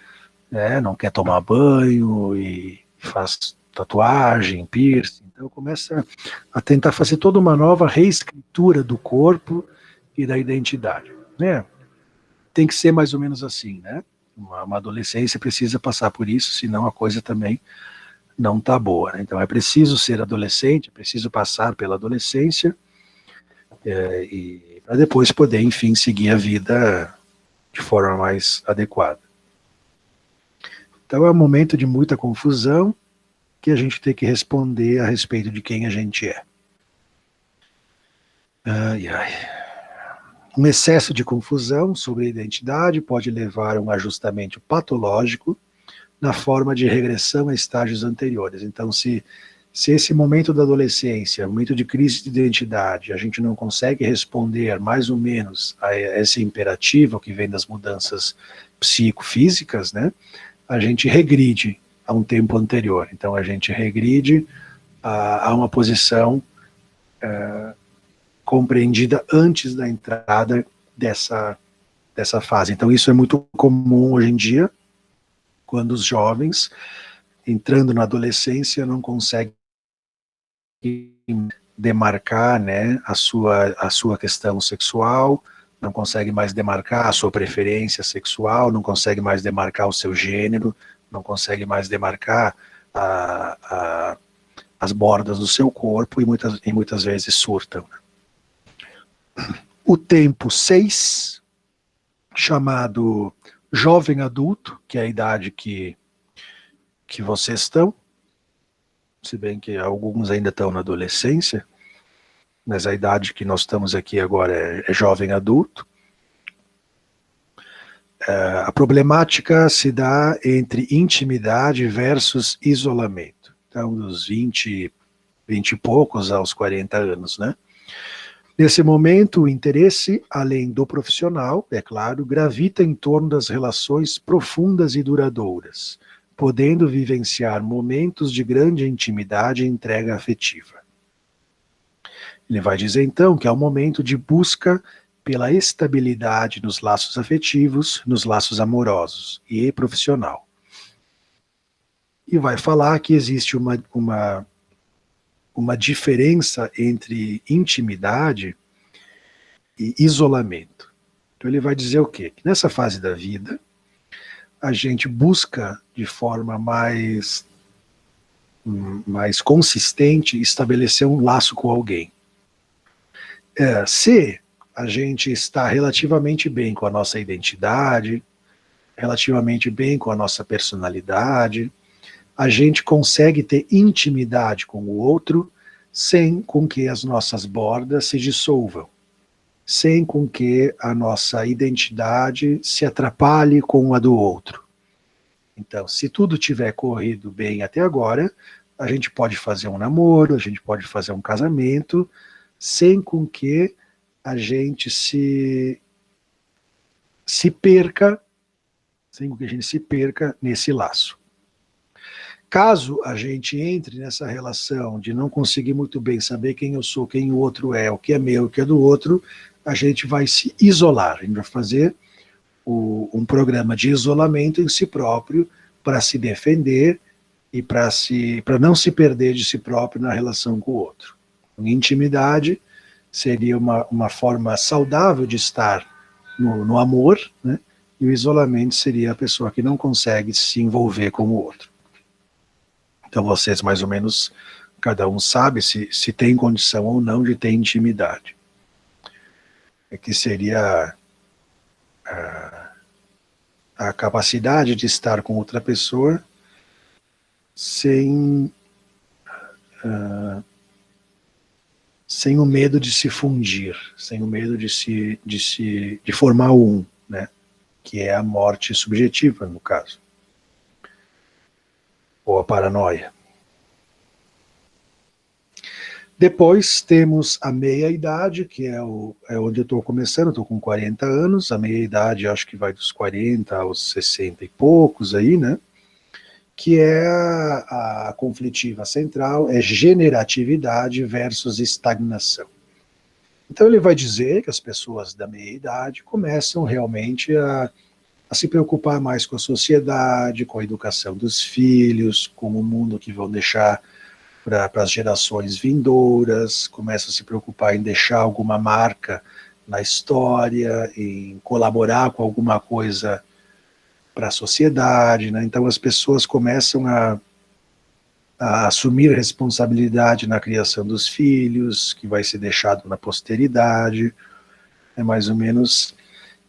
né? Não quer tomar banho e faz tatuagem, piercing, então começa a tentar fazer toda uma nova reescritura do corpo e da identidade, né? Tem que ser mais ou menos assim, né? Uma adolescência precisa passar por isso, senão a coisa também não tá boa, né? Então é preciso ser adolescente, é preciso passar pela adolescência, e para depois poder, enfim, seguir a vida de forma mais adequada. Então é um momento de muita confusão, que a gente tem que responder a respeito de quem a gente é. Ai, ai. Um excesso de confusão sobre a identidade pode levar a um ajustamento patológico na forma de regressão a estágios anteriores. Então, se esse momento da adolescência, momento de crise de identidade, a gente não consegue responder mais ou menos a esse imperativo que vem das mudanças psicofísicas, né, a gente regride a um tempo anterior. Então, a gente regride a uma posição compreendida antes da entrada dessa fase. Então, isso é muito comum hoje em dia, quando os jovens, entrando na adolescência, não conseguem demarcar, né, a sua questão sexual, não consegue mais demarcar a sua preferência sexual, não consegue mais demarcar o seu gênero, não consegue mais demarcar as bordas do seu corpo e muitas vezes surtam. O tempo 6, chamado jovem adulto, que é a idade que vocês estão, se bem que alguns ainda estão na adolescência, mas a idade que nós estamos aqui agora é jovem adulto. A problemática se dá entre intimidade versus isolamento. Então, dos 20 e poucos aos 40 anos, né? Nesse momento, o interesse, além do profissional, é claro, gravita em torno das relações profundas e duradouras, podendo vivenciar momentos de grande intimidade e entrega afetiva. Ele vai dizer, então, que é um momento de busca pela estabilidade nos laços afetivos, nos laços amorosos e profissional. E vai falar que existe uma diferença entre intimidade e isolamento. Então ele vai dizer o quê? Que nessa fase da vida, a gente busca de forma mais consistente estabelecer um laço com alguém. Se a gente está relativamente bem com a nossa identidade, relativamente bem com a nossa personalidade, a gente consegue ter intimidade com o outro sem com que as nossas bordas se dissolvam, sem com que a nossa identidade se atrapalhe com a do outro. Então, se tudo tiver corrido bem até agora, a gente pode fazer um namoro, a gente pode fazer um casamento, sem com que a gente se perca, sem com que a gente se perca nesse laço. Caso a gente entre nessa relação de não conseguir muito bem saber quem eu sou, quem o outro é, o que é meu, o que é do outro, a gente vai se isolar, a gente vai fazer um programa de isolamento em si próprio para se defender e para não se perder de si próprio na relação com o outro. Intimidade seria uma forma saudável de estar no amor, né? E o isolamento seria a pessoa que não consegue se envolver com o outro. Então vocês mais ou menos, cada um sabe se tem condição ou não de ter intimidade. Que seria a capacidade de estar com outra pessoa sem o medo de se fundir, sem o medo de formar um, né? Que é a morte subjetiva, no caso. Ou a paranoia. Depois temos a meia-idade, que é onde eu estou começando, estou com 40 anos, a meia-idade acho que vai dos 40 aos 60 e poucos aí, né? Que é a conflitiva central, é generatividade versus estagnação. Então ele vai dizer que as pessoas da meia-idade começam realmente a a se preocupar mais com a sociedade, com a educação dos filhos, com o mundo que vão deixar para as gerações vindouras, começa a se preocupar em deixar alguma marca na história, em colaborar com alguma coisa para a sociedade, né? Então as pessoas começam a assumir responsabilidade na criação dos filhos, que vai ser deixado na posteridade. É mais ou menos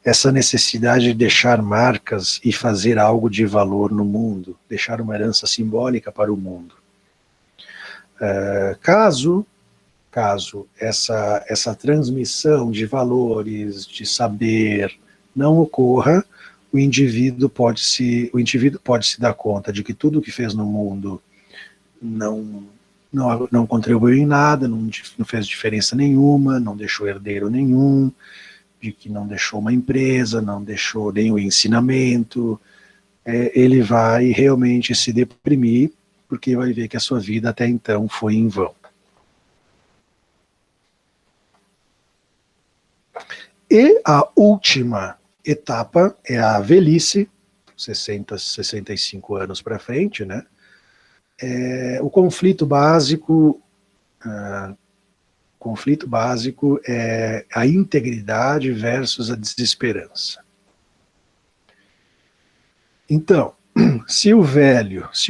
essa necessidade de deixar marcas e fazer algo de valor no mundo, deixar uma herança simbólica para o mundo. Caso essa transmissão de valores, de saber, não ocorra, o indivíduo pode se dar conta de que tudo que fez no mundo não contribuiu em nada, não fez diferença nenhuma, não deixou herdeiro nenhum, de que não deixou uma empresa, não deixou nenhum ensinamento. Ele vai realmente se deprimir, porque vai ver que a sua vida até então foi em vão. E a última etapa é a velhice, 60, 65 anos para frente, né? O conflito básico é a integridade versus a desesperança. Então, se o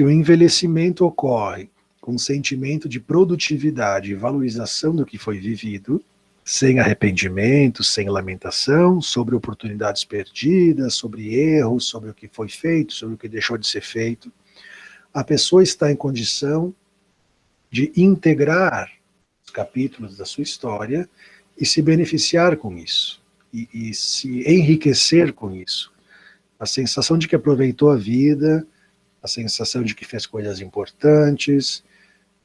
envelhecimento ocorre com um sentimento de produtividade e valorização do que foi vivido, sem arrependimento, sem lamentação, sobre oportunidades perdidas, sobre erros, sobre o que foi feito, sobre o que deixou de ser feito, a pessoa está em condição de integrar os capítulos da sua história e se beneficiar com isso, e se enriquecer com isso. A sensação de que aproveitou a vida, a sensação de que fez coisas importantes,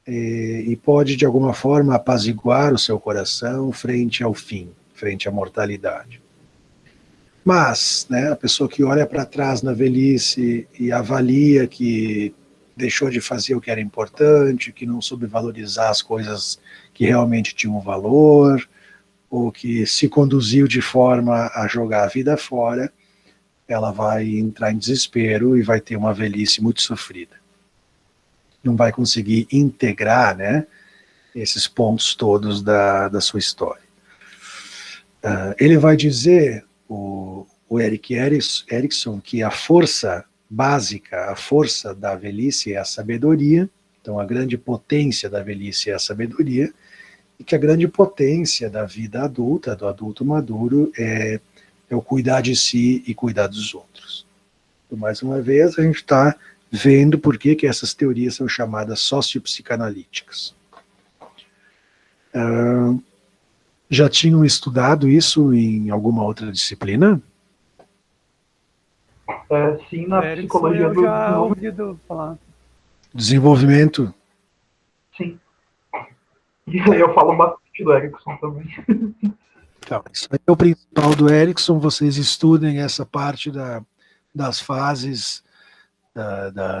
e pode, de alguma forma, apaziguar o seu coração frente ao fim, frente à mortalidade. Mas, né, a pessoa que olha para trás na velhice e avalia que deixou de fazer o que era importante, que não soube valorizar as coisas que realmente tinham valor, ou que se conduziu de forma a jogar a vida fora, ela vai entrar em desespero e vai ter uma velhice muito sofrida. Não vai conseguir integrar, né, esses pontos todos da sua história. Ele vai dizer, o Erik Erikson, que a força básica, a força da velhice é a sabedoria, então a grande potência da velhice é a sabedoria, e que a grande potência da vida adulta, do adulto maduro, é o cuidar de si e cuidar dos outros. Então, mais uma vez, a gente está vendo por que essas teorias são chamadas sociopsicanalíticas. Já tinham estudado isso em alguma outra disciplina? Sim, na psicologia eu do já desenvolvimento. ouvi falar. Desenvolvimento? Sim. E eu falo bastante do Erikson também. Então, isso aí é o principal do Erikson. Vocês estudem essa parte das fases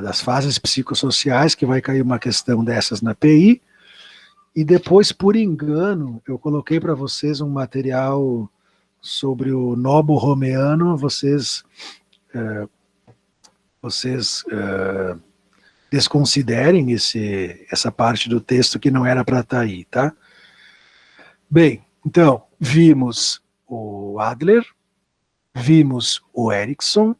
das fases psicossociais, que vai cair uma questão dessas na PI, e depois, por engano, eu coloquei para vocês um material sobre o Nobo Romeano. Vocês desconsiderem essa parte do texto que não era para estar aí, tá? Bem, então, vimos o Adler, vimos o Erikson,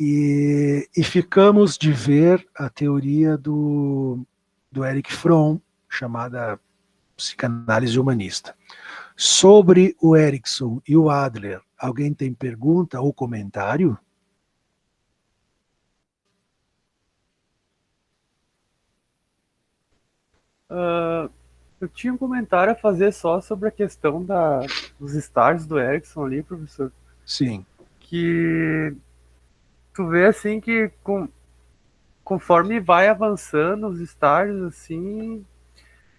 e ficamos de ver a teoria do Erich Fromm, chamada psicanálise humanista. Sobre o Erikson e o Adler, alguém tem pergunta ou comentário? Eu tinha um comentário a fazer só sobre a questão dos estágios do Erikson ali, professor. Sim. Que tu vê assim que conforme vai avançando os estágios, assim,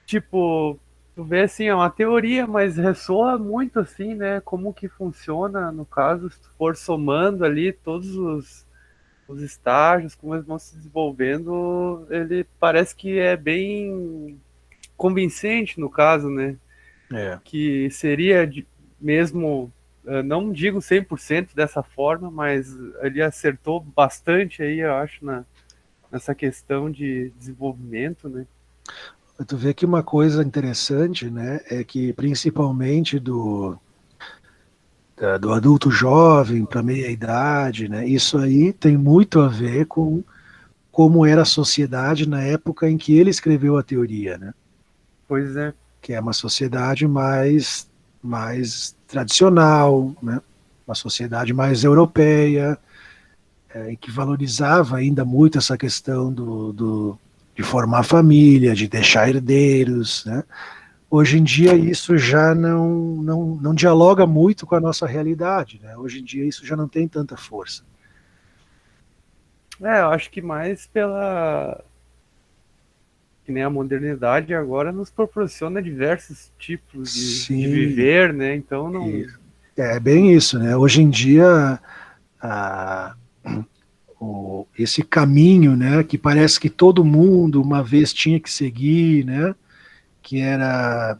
tipo, tu vê assim, é uma teoria, mas ressoa muito assim, né? Como que funciona, no caso, se tu for somando ali todos os estágios, como eles vão se desenvolvendo, ele parece que é bem convincente, no caso, né? É. Que seria mesmo não digo 100% dessa forma, mas ele acertou bastante aí, eu acho, nessa questão de desenvolvimento, né? Tu vê que uma coisa interessante, né, é que principalmente do adulto jovem para meia idade, né, isso aí tem muito a ver com como era a sociedade na época em que ele escreveu a teoria, né? Pois é. Que é uma sociedade mais tradicional, né? Uma sociedade mais europeia, e que valorizava ainda muito essa questão de formar família, de deixar herdeiros, né? Hoje em dia isso já não dialoga muito com a nossa realidade, né? Hoje em dia isso já não tem tanta força. Eu acho que mais que nem a modernidade agora nos proporciona diversos tipos de Sim, viver, né? Então não. isso. É bem isso, né? Hoje em dia, a, esse caminho, né, que parece que todo mundo uma vez tinha que seguir, né, que era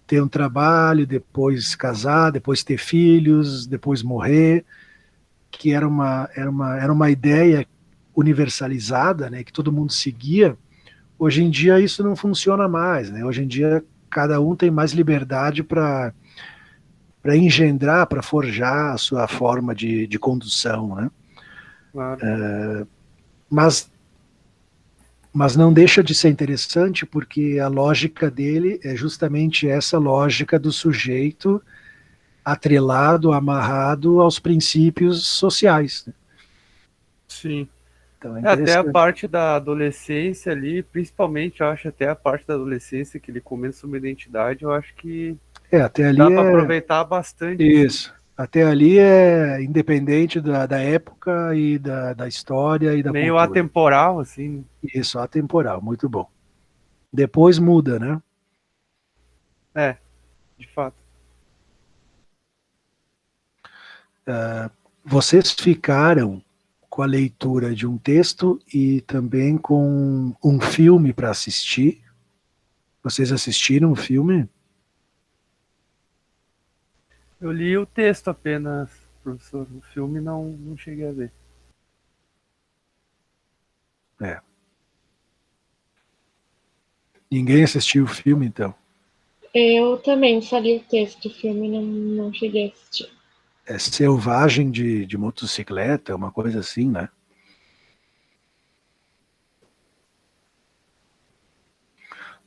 ter um trabalho, depois casar, depois ter filhos, depois morrer, que era uma ideia universalizada, né, que todo mundo seguia. Hoje em dia isso não funciona mais, né? Hoje em dia cada um tem mais liberdade para engendrar, para forjar a sua forma de condução, né? Claro. Mas mas não deixa de ser interessante porque a lógica dele é justamente essa lógica do sujeito atrelado, amarrado aos princípios sociais, né? Sim. Então é Até a interessante. parte da adolescência ali, principalmente, eu acho, até a parte da adolescência que ele começa uma identidade, eu acho que Até dá ali para é aproveitar bastante, assim. isso. Até ali é independente da época e da história e da Meio cultura. atemporal, assim. Isso, atemporal, muito bom. Depois muda, né? É, de fato. Vocês ficaram com a leitura de um texto e também com um filme para assistir. Vocês assistiram o filme? Eu li o texto apenas, professor. O filme não cheguei a ver. É. Ninguém assistiu o filme, então. Eu também só li o texto do filme, não cheguei a assistir. É Selvagem de motocicleta, uma coisa assim, né?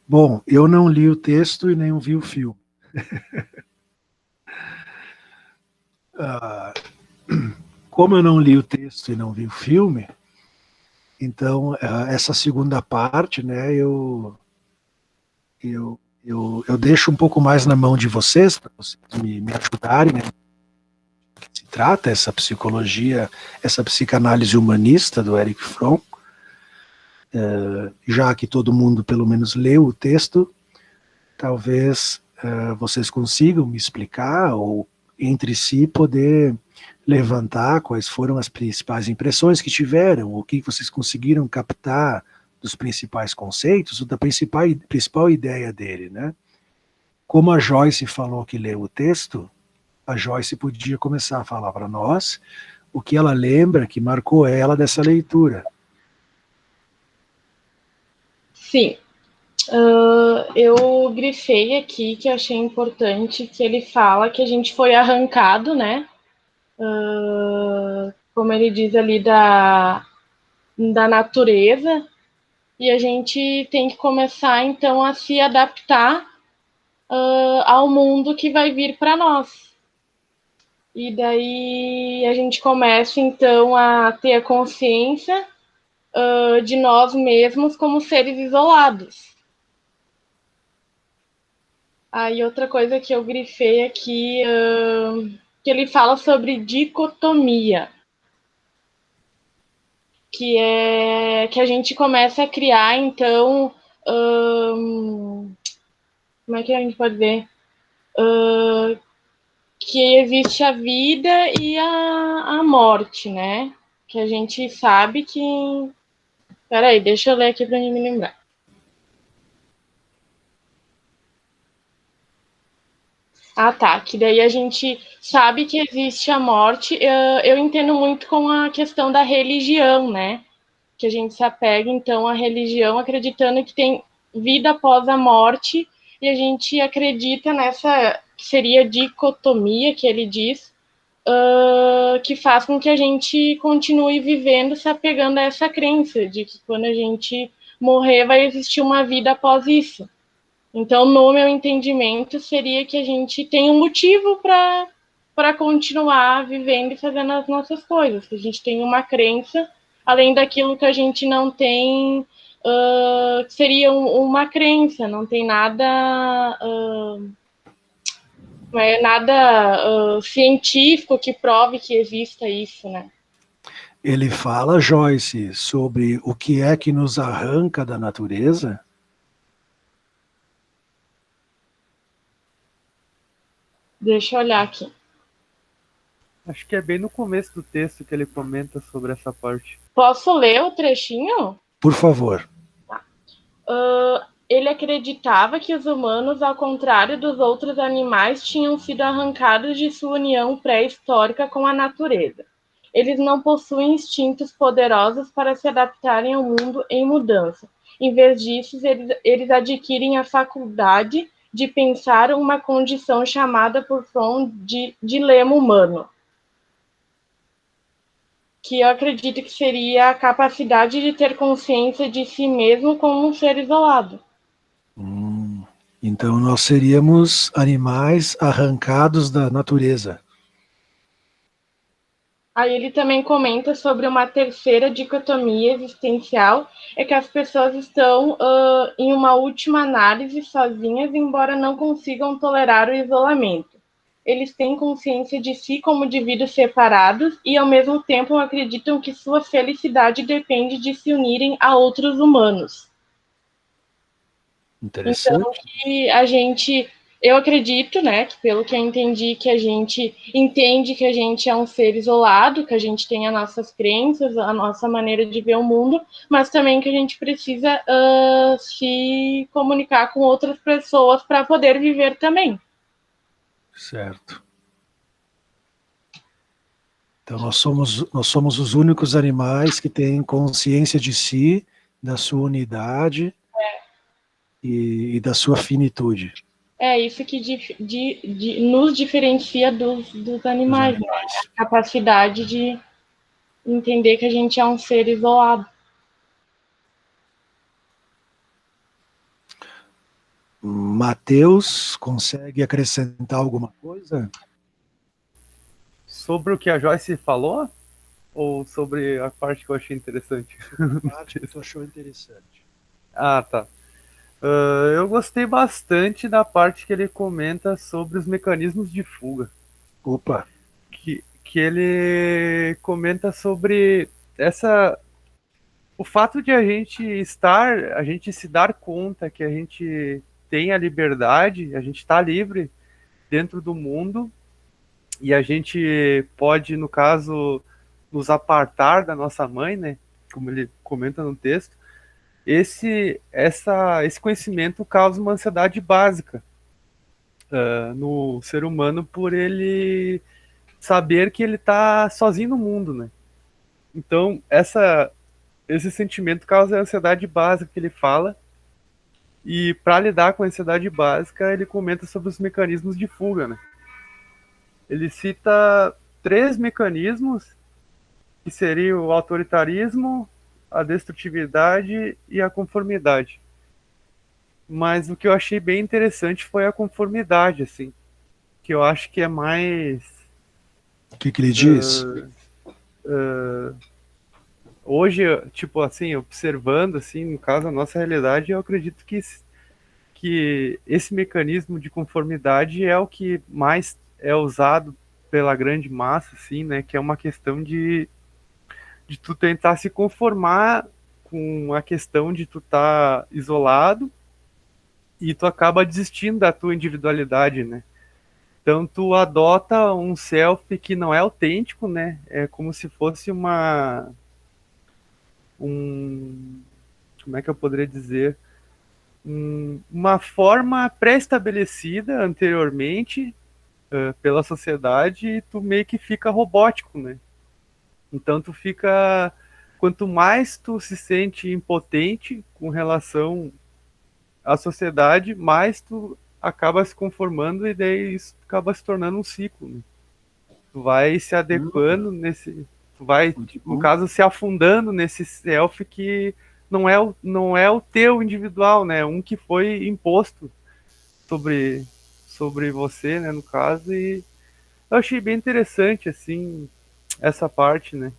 Bom, eu não li o texto e nem vi o filme. Ah, como eu não li o texto e não vi o filme, então essa segunda parte, né, eu deixo um pouco mais na mão de vocês, para vocês me ajudarem, né? Se trata essa psicologia, essa psicanálise humanista do Erich Fromm, já que todo mundo pelo menos leu o texto, talvez vocês consigam me explicar ou entre si poder levantar quais foram as principais impressões que tiveram, o que vocês conseguiram captar dos principais conceitos, ou da principal ideia dele, né? Como a Joyce falou que leu o texto, a Joyce podia começar a falar para nós o que ela lembra que marcou ela dessa leitura. Sim. Eu grifei aqui que eu achei importante que ele fala que a gente foi arrancado, né? Como ele diz ali, da natureza, e a gente tem que começar então a se adaptar ao mundo que vai vir para nós. E daí a gente começa então a ter a consciência de nós mesmos como seres isolados. Aí outra coisa que eu grifei aqui, que ele fala sobre dicotomia, que é que a gente começa a criar, então, como é que a gente pode ver? Que existe a vida e a morte, né? Que a gente sabe que... Peraí, deixa eu ler aqui para me lembrar. Ah, tá. Que daí a gente sabe que existe a morte. Eu entendo muito com a questão da religião, né? Que a gente se apega, então, à religião, acreditando que tem vida após a morte, e a gente acredita nessa, que seria dicotomia que ele diz, que faz com que a gente continue vivendo se apegando a essa crença de que quando a gente morrer vai existir uma vida após isso. Então, no meu entendimento, seria que a gente tem um motivo para continuar vivendo e fazendo as nossas coisas, que a gente tem uma crença, além daquilo que a gente não tem, que seria uma crença, não tem nada, não é nada científico que prove que exista isso, né? Ele fala, Joyce, sobre o que é que nos arranca da natureza. Deixa eu olhar aqui. Acho que é bem no começo do texto que ele comenta sobre essa parte. Posso ler o trechinho? Por favor. Ele acreditava que os humanos, ao contrário dos outros animais, tinham sido arrancados de sua união pré-histórica com a natureza. Eles não possuem instintos poderosos para se adaptarem ao mundo em mudança. Em vez disso, eles adquirem a faculdade de pensar uma condição chamada por Fromm de dilema humano, que eu acredito que seria a capacidade de ter consciência de si mesmo como um ser isolado. Então nós seríamos animais arrancados da natureza. Aí ele também comenta sobre uma terceira dicotomia existencial, é que as pessoas estão em uma última análise sozinhas, embora não consigam tolerar o isolamento. Eles têm consciência de si como indivíduos separados e, ao mesmo tempo, acreditam que sua felicidade depende de se unirem a outros humanos. Interessante. Então, que a gente, eu acredito, né, que pelo que eu entendi, que a gente entende que a gente é um ser isolado, que a gente tem as nossas crenças, a nossa maneira de ver o mundo, mas também que a gente precisa se comunicar com outras pessoas para poder viver também. Certo. Então nós somos os únicos animais que têm consciência de si, da sua unidade e da sua finitude. É isso que nos diferencia dos animais, né? A capacidade de entender que a gente é um ser isolado. Mateus, consegue acrescentar alguma coisa? Sobre o que a Joyce falou? Ou sobre a parte que eu achei interessante? A parte que tu achou interessante. Ah, tá. Eu gostei bastante da parte que ele comenta sobre os mecanismos de fuga. Opa! Que ele comenta sobre o fato de a gente se dar conta que a gente tem a liberdade, a gente está livre dentro do mundo e a gente pode, no caso, nos apartar da nossa mãe, né? Como ele comenta no texto. Esse conhecimento causa uma ansiedade básica no ser humano por ele saber que ele está sozinho no mundo, né? Então, esse sentimento causa a ansiedade básica que ele fala, e para lidar com a ansiedade básica, ele comenta sobre os mecanismos de fuga, né? Ele cita 3 mecanismos, que seriam o autoritarismo, a destrutividade e a conformidade. Mas o que eu achei bem interessante foi a conformidade, assim, que eu acho que é mais... O que ele diz? Hoje, tipo assim, observando, assim, no caso, a nossa realidade, eu acredito que esse mecanismo de conformidade é o que mais é usado pela grande massa, assim, né, que é uma questão de tu tentar se conformar com a questão de tu estar isolado e tu acaba desistindo da tua individualidade, né. Então tu adota um self que não é autêntico, né, é como se fosse como é que eu poderia dizer? uma forma pré-estabelecida anteriormente pela sociedade, e tu meio que fica robótico, né? Então tu fica, quanto mais tu se sente impotente com relação à sociedade, mais tu acaba se conformando, e daí isso acaba se tornando um ciclo, né? Tu vai se adequando nesse, tu vai, no caso, se afundando nesse self que não é o teu individual, né? Um que foi imposto sobre você, né, no caso. E eu achei bem interessante, assim, essa parte, né?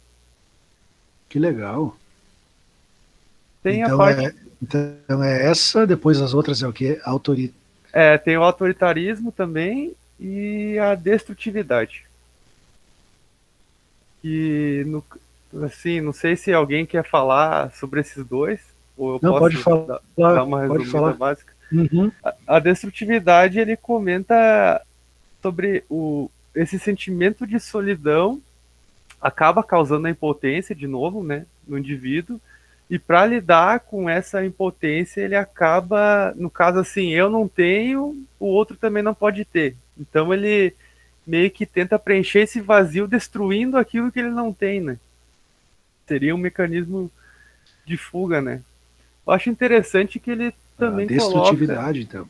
Que legal. Tem a Então parte... então é essa, depois as outras é o quê? tem o autoritarismo também e a destrutividade. E, assim, não sei se alguém quer falar sobre esses dois, ou eu Não, posso pode falar, dar uma pode resumida falar. básica. Uhum. A destrutividade, ele comenta sobre esse sentimento de solidão, acaba causando a impotência, de novo, né, no indivíduo, e para lidar com essa impotência, ele acaba, no caso assim, eu não tenho, o outro também não pode ter. Então ele meio que tenta preencher esse vazio destruindo aquilo que ele não tem, né? Seria um mecanismo de fuga, né? Eu acho interessante que ele A também coloca... destrutividade, então.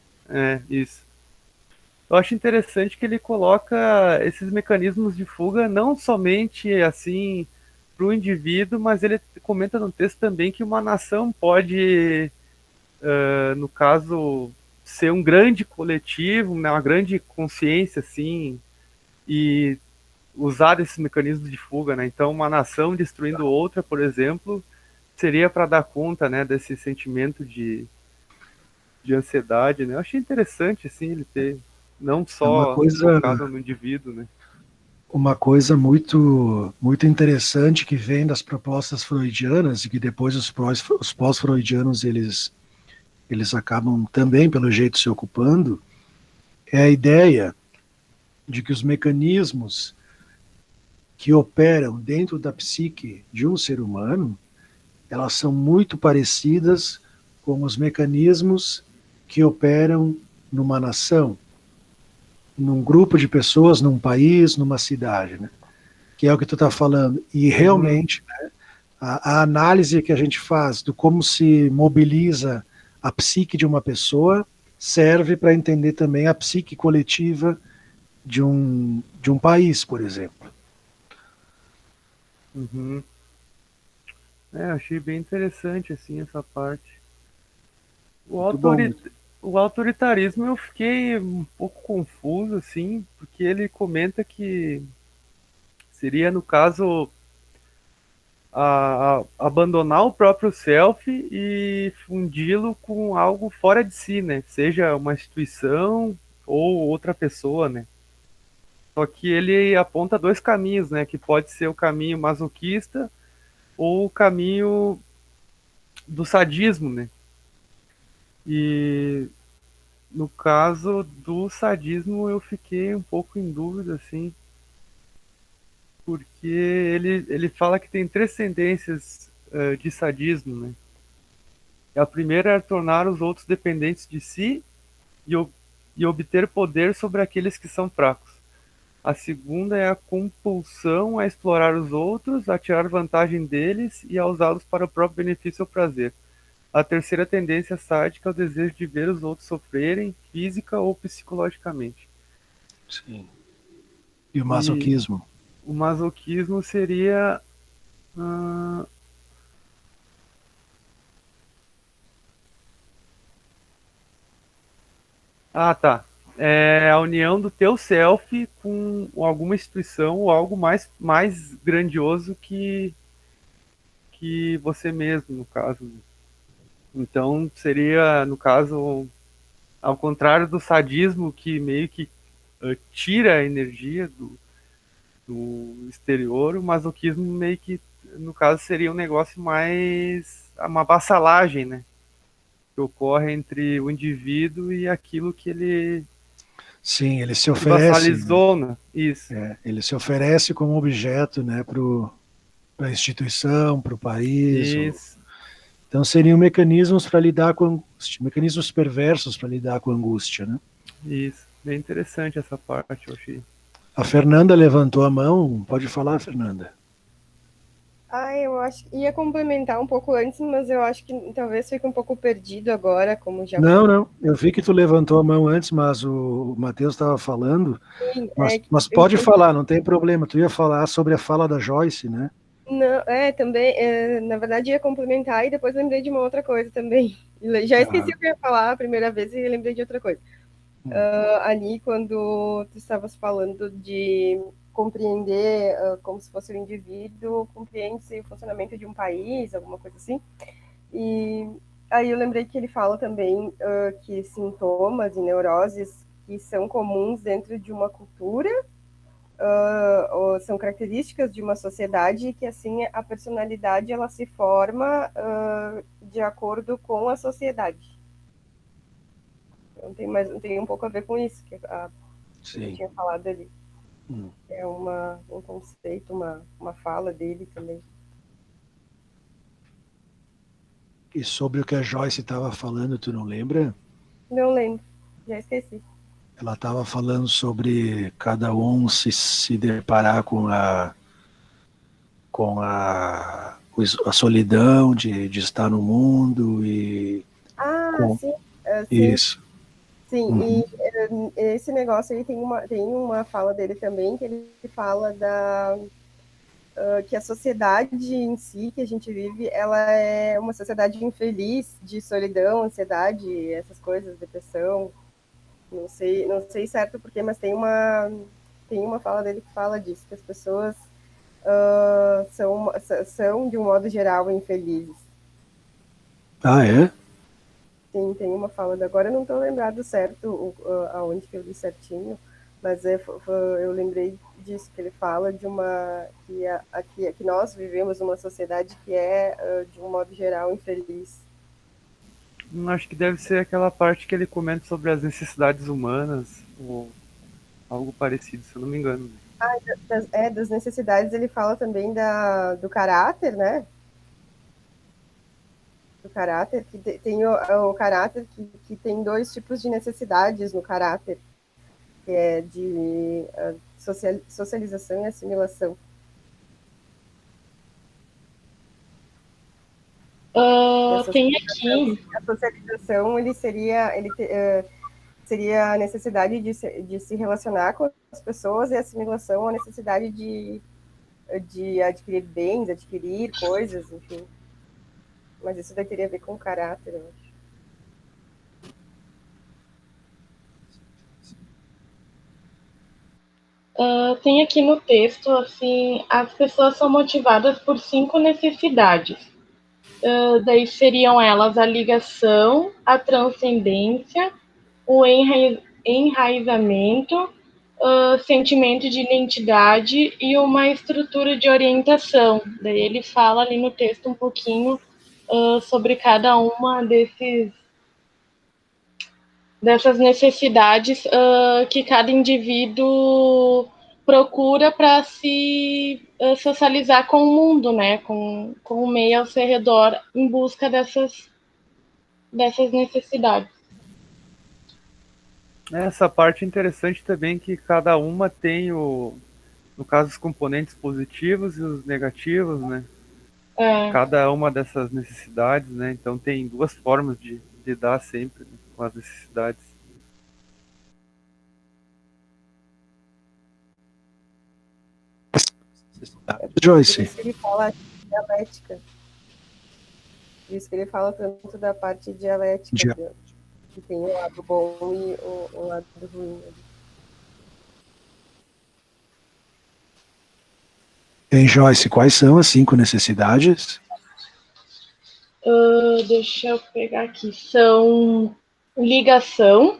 Isso. Eu acho interessante que ele coloca esses mecanismos de fuga não somente assim para o indivíduo, mas ele comenta no texto também que uma nação pode, no caso, ser um grande coletivo, né, uma grande consciência, assim, e usar esses mecanismos de fuga, né? Então, uma nação destruindo outra, por exemplo, seria para dar conta, né, desse sentimento de ansiedade, né? Eu achei interessante, assim, ele ter não É só focado no indivíduo, né? uma coisa muito interessante que vem das propostas freudianas e que depois os pós-freudianos eles acabam também, pelo jeito, se ocupando, é a ideia de que os mecanismos que operam dentro da psique de um ser humano, elas são muito parecidas com os mecanismos que operam numa nação, num grupo de pessoas, num país, numa cidade, né? Que é o que tu está falando. E realmente, né, a análise que a gente faz do como se mobiliza a psique de uma pessoa serve para entender também a psique coletiva de um país, por exemplo. Uhum. Achei bem interessante, assim, essa parte. Muito bom. O autoritarismo eu fiquei um pouco confuso, assim, porque ele comenta que seria, no caso, abandonar o próprio self e fundi-lo com algo fora de si, né? Seja uma instituição ou outra pessoa, né? Só que ele aponta dois caminhos, né? Que pode ser o caminho masoquista ou o caminho do sadismo, né? E no caso do sadismo eu fiquei um pouco em dúvida, assim, porque ele fala que tem três tendências de sadismo, né? A primeira é tornar os outros dependentes de si e obter poder sobre aqueles que são fracos. A segunda é a compulsão a explorar os outros, a tirar vantagem deles e a usá-los para o próprio benefício ou prazer. A terceira tendência sádica é o desejo de ver os outros sofrerem, física ou psicologicamente. Sim. E o masoquismo? O masoquismo seria... tá. É a união do teu self com alguma instituição ou algo mais grandioso que você mesmo, no caso. Então, seria, no caso, ao contrário do sadismo, que meio que tira a energia do exterior, o masoquismo meio que, no caso, seria um negócio mais... uma vassalagem, né? Que ocorre entre o indivíduo e aquilo que ele... Sim, ele se oferece. Vassalizou, né? Isso. Ele se oferece como objeto, né, para a instituição, para o país. Isso. Então seriam mecanismos para lidar com angústia, mecanismos perversos para lidar com angústia, né? Isso, bem interessante essa parte, eu achei. A Fernanda levantou a mão, pode falar, Fernanda. Eu acho que ia complementar um pouco antes, mas eu acho que talvez fique um pouco perdido agora, como já Não, eu vi que tu levantou a mão antes, mas o Matheus estava falando, foi. mas pode falar, não tem problema, tu ia falar sobre a fala da Joyce, né? Não, também, na verdade ia complementar e depois lembrei de uma outra coisa também. Já esqueci o que eu ia falar a primeira vez e lembrei de outra coisa. Ali, quando tu estavas falando de compreender como se fosse um indivíduo, compreende-se o funcionamento de um país, alguma coisa assim. E aí eu lembrei que ele fala também que sintomas e neuroses que são comuns dentro de uma cultura são características de uma sociedade e que assim a personalidade ela se forma de acordo com a sociedade. Então tem um pouco a ver com isso que eu tinha falado ali. É um conceito, uma fala dele também. E sobre o que a Joyce estava falando, tu não lembra? Não lembro, já esqueci. Ela estava falando sobre cada um se deparar com a solidão de estar no mundo e... Sim. Isso. Sim, e esse negócio aí tem uma fala dele também, que ele fala que a sociedade em si que a gente vive, ela é uma sociedade infeliz, de solidão, ansiedade, essas coisas, depressão. Não sei certo porquê, mas tem uma fala dele que fala disso, que as pessoas são, de um modo geral, infelizes. Ah, é? Sim, tem uma fala. Agora eu não estou lembrado certo aonde que eu li certinho, mas eu lembrei disso, que ele fala de que nós vivemos numa sociedade que é, de um modo geral, infeliz. Acho que deve ser aquela parte que ele comenta sobre as necessidades humanas, ou algo parecido, se eu não me engano. Das necessidades, ele fala também do caráter, né? Do caráter, que tem o caráter que tem dois tipos de necessidades no caráter, que é de socialização e assimilação. Tem aqui. A socialização seria a necessidade de se relacionar com as pessoas, e a assimilação a necessidade de adquirir bens, adquirir coisas, enfim. Mas isso daí teria a ver com caráter, eu acho. Tem aqui no texto, assim, as pessoas são motivadas por 5 necessidades. Daí seriam elas a ligação, a transcendência, o enraizamento, sentimento de identidade e uma estrutura de orientação. Daí ele fala ali no texto um pouquinho sobre cada uma dessas necessidades que cada indivíduo procura para se socializar com o mundo, né? Com o meio ao seu redor, em busca dessas necessidades. Essa parte é interessante também, que cada uma tem no caso, os componentes positivos e os negativos, né? Cada uma dessas necessidades, né? Então tem duas formas de lidar sempre, né, com as necessidades. Joyce. Por isso que ele fala dialética. Por isso que ele fala tanto da parte dialética, que tem o lado bom e o lado ruim. Em Joyce, quais são as 5 necessidades? Deixa eu pegar aqui. São ligação,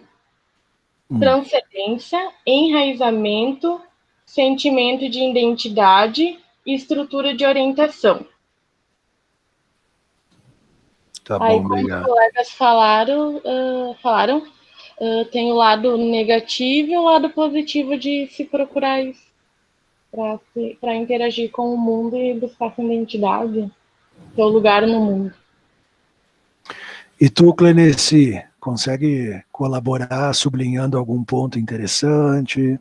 transcendência, enraizamento, sentimento de identidade e estrutura de orientação. Tá bom, aí, como obrigado. os colegas falaram, tem o lado negativo e o lado positivo de se procurar isso, para interagir com o mundo e buscar sua identidade, seu lugar no mundo. E tu, Clenici, consegue colaborar sublinhando algum ponto interessante?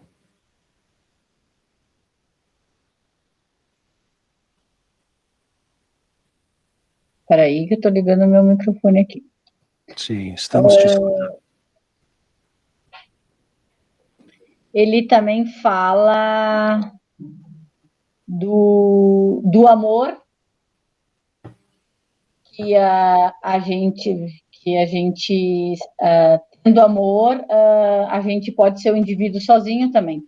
Espera aí que eu estou ligando meu microfone aqui. Sim, estamos te escutando. Ele também fala do amor que a gente tendo amor, a gente pode ser um indivíduo sozinho também.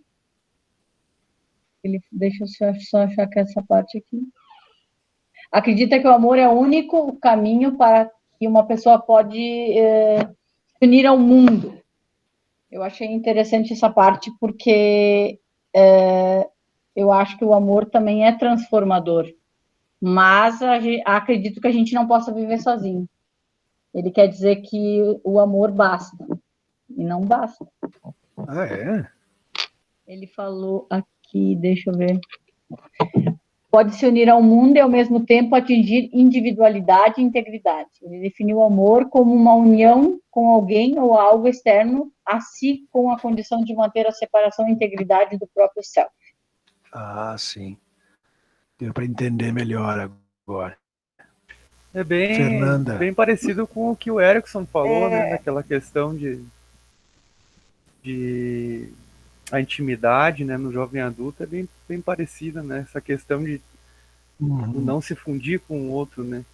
Deixa eu só achar que essa parte aqui. Acredita que o amor é o único caminho para que uma pessoa pode se unir ao mundo. Eu achei interessante essa parte porque eu acho que o amor também é transformador. Mas acredito que a gente não possa viver sozinho. Ele quer dizer que o amor basta. E não basta. Ah, é? Ele falou aqui, deixa eu ver. Pode se unir ao mundo e, ao mesmo tempo, atingir individualidade e integridade. Ele definiu o amor como uma união com alguém ou algo externo, assim com a condição de manter a separação e integridade do próprio self. Ah, sim. Deu para entender melhor agora. É bem, Fernanda. bem parecido com o que o Erickson falou, né? Daquela questão de a intimidade, né? No jovem adulto é bem, bem parecida, né? Essa questão de não se fundir com o outro, né?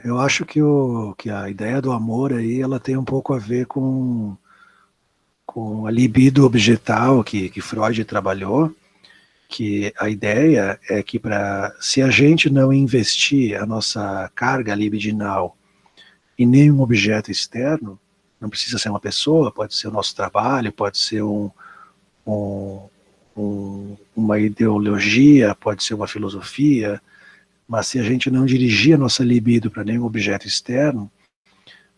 Eu acho que a ideia do amor aí, ela tem um pouco a ver com a libido objetal que Freud trabalhou, que a ideia é que se a gente não investir a nossa carga libidinal em nenhum objeto externo, não precisa ser uma pessoa, pode ser o nosso trabalho, pode ser uma ideologia, pode ser uma filosofia, mas se a gente não dirigir a nossa libido para nenhum objeto externo,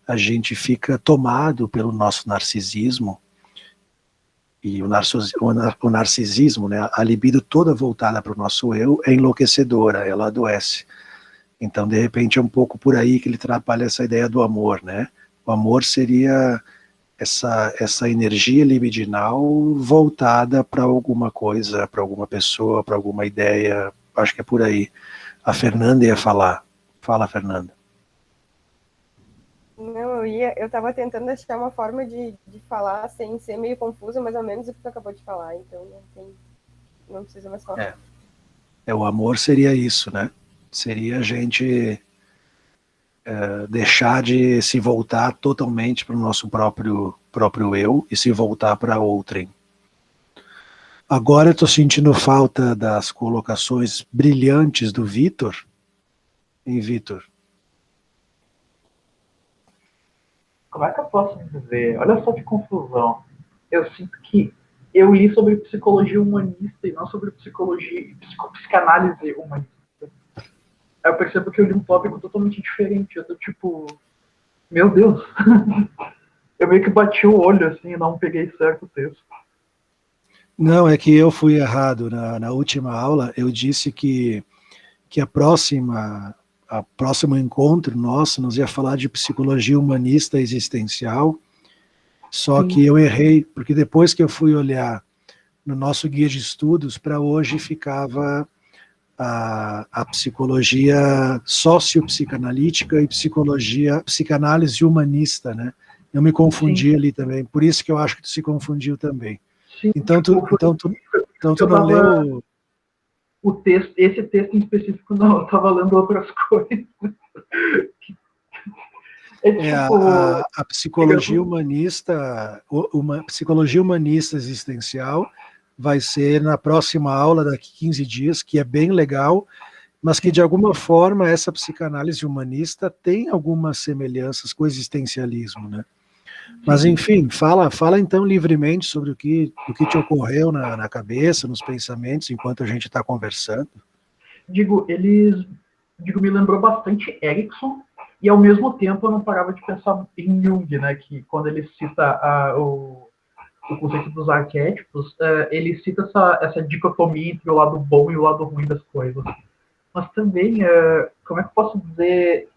a gente fica tomado pelo nosso narcisismo. E o narcisismo, né, a libido toda voltada para o nosso eu, é enlouquecedora, ela adoece. Então, de repente, é um pouco por aí que ele trabalha essa ideia do amor, né? O amor seria essa energia libidinal voltada para alguma coisa, para alguma pessoa, para alguma ideia. Acho que é por aí. A Fernanda ia falar. Fala, Fernanda. Não, eu estava tentando achar uma forma de falar sem ser meio confusa, mais ou menos o que tu acabou de falar, então não precisa mais falar. O amor seria isso, né? Seria a gente deixar de se voltar totalmente para o nosso próprio eu e se voltar para outrem. Agora eu estou sentindo falta das colocações brilhantes do Vitor. Hein, Vitor? Como é que eu posso dizer? Olha só que confusão. Eu sinto que eu li sobre psicologia humanista e não sobre psicanálise humanista. Aí eu percebo que eu li um tópico totalmente diferente. Eu tô tipo, meu Deus. Eu meio que bati o olho assim e não peguei certo o texto. Não, é que eu fui errado. Na última aula, eu disse que a próximo encontro nosso, nós ia falar de psicologia humanista existencial, só que eu errei, porque depois que eu fui olhar no nosso guia de estudos, para hoje ficava a psicologia sociopsicanalítica e psicanálise humanista, né? Eu me confundi ali também, por isso que eu acho que tu se confundiu também. Sim, então tu não leu... Esse texto em específico não, eu estava lendo outras coisas. A psicologia humanista, uma psicologia humanista existencial vai ser na próxima aula daqui 15 dias, que é bem legal, mas que de alguma forma essa psicanálise humanista tem algumas semelhanças com o existencialismo, né? Mas enfim, fala então livremente sobre o que te ocorreu na cabeça, nos pensamentos, enquanto a gente está conversando. Me lembrou bastante Erickson, e ao mesmo tempo eu não parava de pensar em Jung, né, que quando ele cita o conceito dos arquétipos, ele cita essa dicotomia entre o lado bom e o lado ruim das coisas. Mas também, como é que eu posso dizer,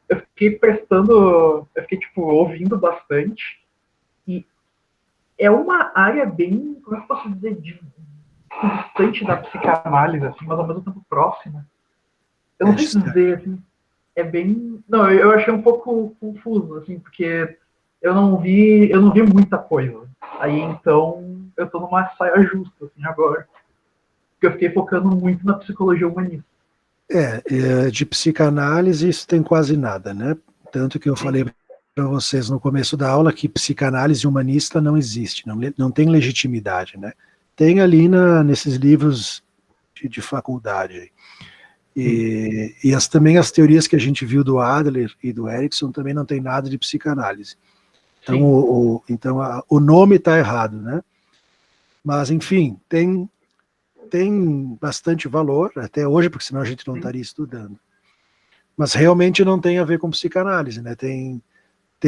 tipo, ouvindo bastante, e é uma área bem, como eu posso dizer, distante da psicanálise, assim, mas ao mesmo tempo próxima. Eu não sei dizer, assim, é bem... Não, eu achei um pouco confuso, assim, porque eu não vi muita coisa. Aí, então, eu tô numa saia justa, assim, agora. Porque eu fiquei focando muito na psicologia humanista. De psicanálise isso tem quase nada, né? Tanto que eu falei para vocês no começo da aula que psicanálise humanista não existe, não tem legitimidade, né? Tem ali nesses livros de faculdade. E também as teorias que a gente viu do Adler e do Erickson também não tem nada de psicanálise. Então, o nome está errado, né? Mas, enfim, tem bastante valor, até hoje, porque senão a gente não estaria estudando. Mas realmente não tem a ver com psicanálise, né? Tem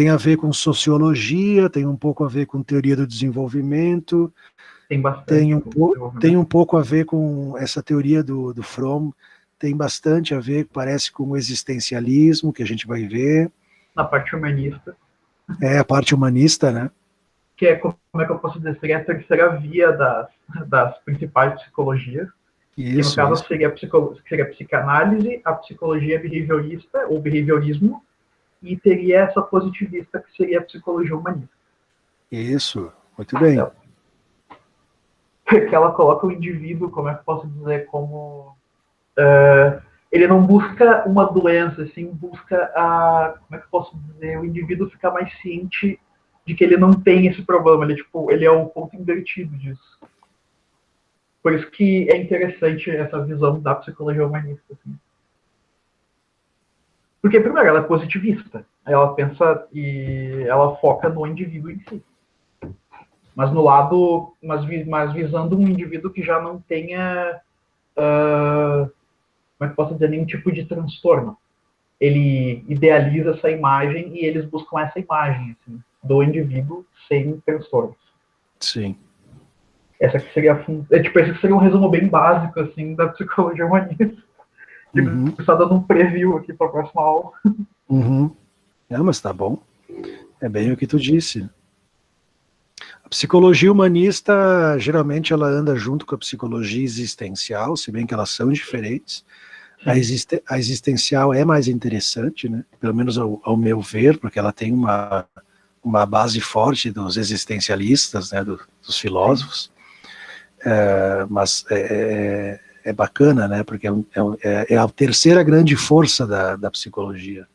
a ver com sociologia, tem um pouco a ver com teoria do desenvolvimento, tem um pouco a ver com essa teoria do Fromm, tem bastante a ver, parece, com o existencialismo, que a gente vai ver. Na parte humanista. A parte humanista, né? Que é, como é que eu posso dizer, seria a terceira via das principais psicologias. Isso, que no caso seria a psicanálise, a psicologia behaviorista, ou behaviorismo, e teria essa positivista, que seria a psicologia humanista. Isso, muito bem. Que ela coloca o indivíduo, como é que eu posso dizer, como... ele não busca uma doença, assim, busca como é que eu posso dizer, o indivíduo ficar mais ciente de que ele não tem esse problema, ele é o ponto invertido disso. Por isso que é interessante essa visão da psicologia humanista. Assim. Porque, primeiro, ela é positivista. Ela pensa e ela foca no indivíduo em si. Mas no lado, mas visando um indivíduo que já não tenha, como é que eu posso dizer, nenhum tipo de transtorno. Ele idealiza essa imagem e eles buscam essa imagem, assim, do indivíduo sem transtornos. Sim. Esse seria um resumo bem básico, assim, da psicologia humanista. Está dando um preview aqui para a próxima aula. Não, mas tá bom. É bem o que tu disse. A psicologia humanista, geralmente, ela anda junto com a psicologia existencial, se bem que elas são diferentes. A existencial é mais interessante, né? Pelo menos ao meu ver, porque ela tem uma base forte dos existencialistas, né? Dos filósofos. Mas é bacana, né? Porque é a terceira grande força da psicologia.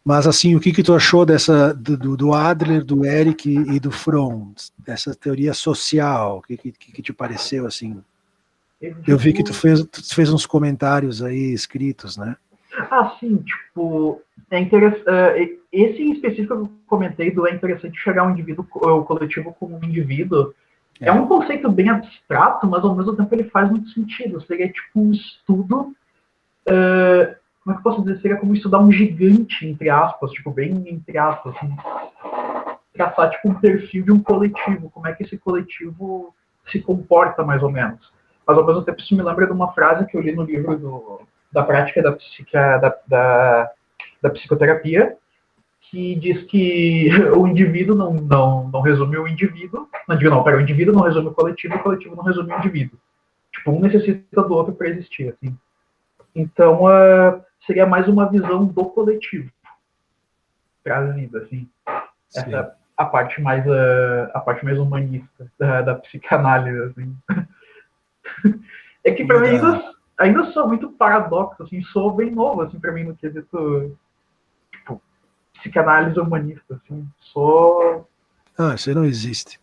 Mas, assim, o que tu achou do Adler, do Eric e do Fromm, dessa teoria social? O que te pareceu, assim? Eu vi que tu fez uns comentários aí escritos, né? Sim, tipo, é interessante. Esse em específico que eu comentei do é interessante chegar ao indivíduo, o coletivo como um indivíduo. É um conceito bem abstrato, mas ao mesmo tempo ele faz muito sentido. Seria tipo um estudo. Como é que eu posso dizer? Seria como estudar um gigante, entre aspas, tipo, bem entre aspas, assim. Traçar tipo um perfil de um coletivo, como é que esse coletivo se comporta, mais ou menos. Mas ao mesmo tempo isso me lembra de uma frase que eu li no livro da prática da psicoterapia, que diz que o indivíduo não resume o indivíduo. O indivíduo não resume o coletivo não resume o indivíduo. Tipo, um necessita do outro para existir, assim. Então, seria mais uma visão do coletivo para a vida, assim. Essa a parte mais humanista da psicanálise, assim. É que para mim ainda sou muito paradoxo, assim, sou bem novo, assim, para mim no quesito, tipo, psicanálise humanista, assim, sou... Isso aí não existe.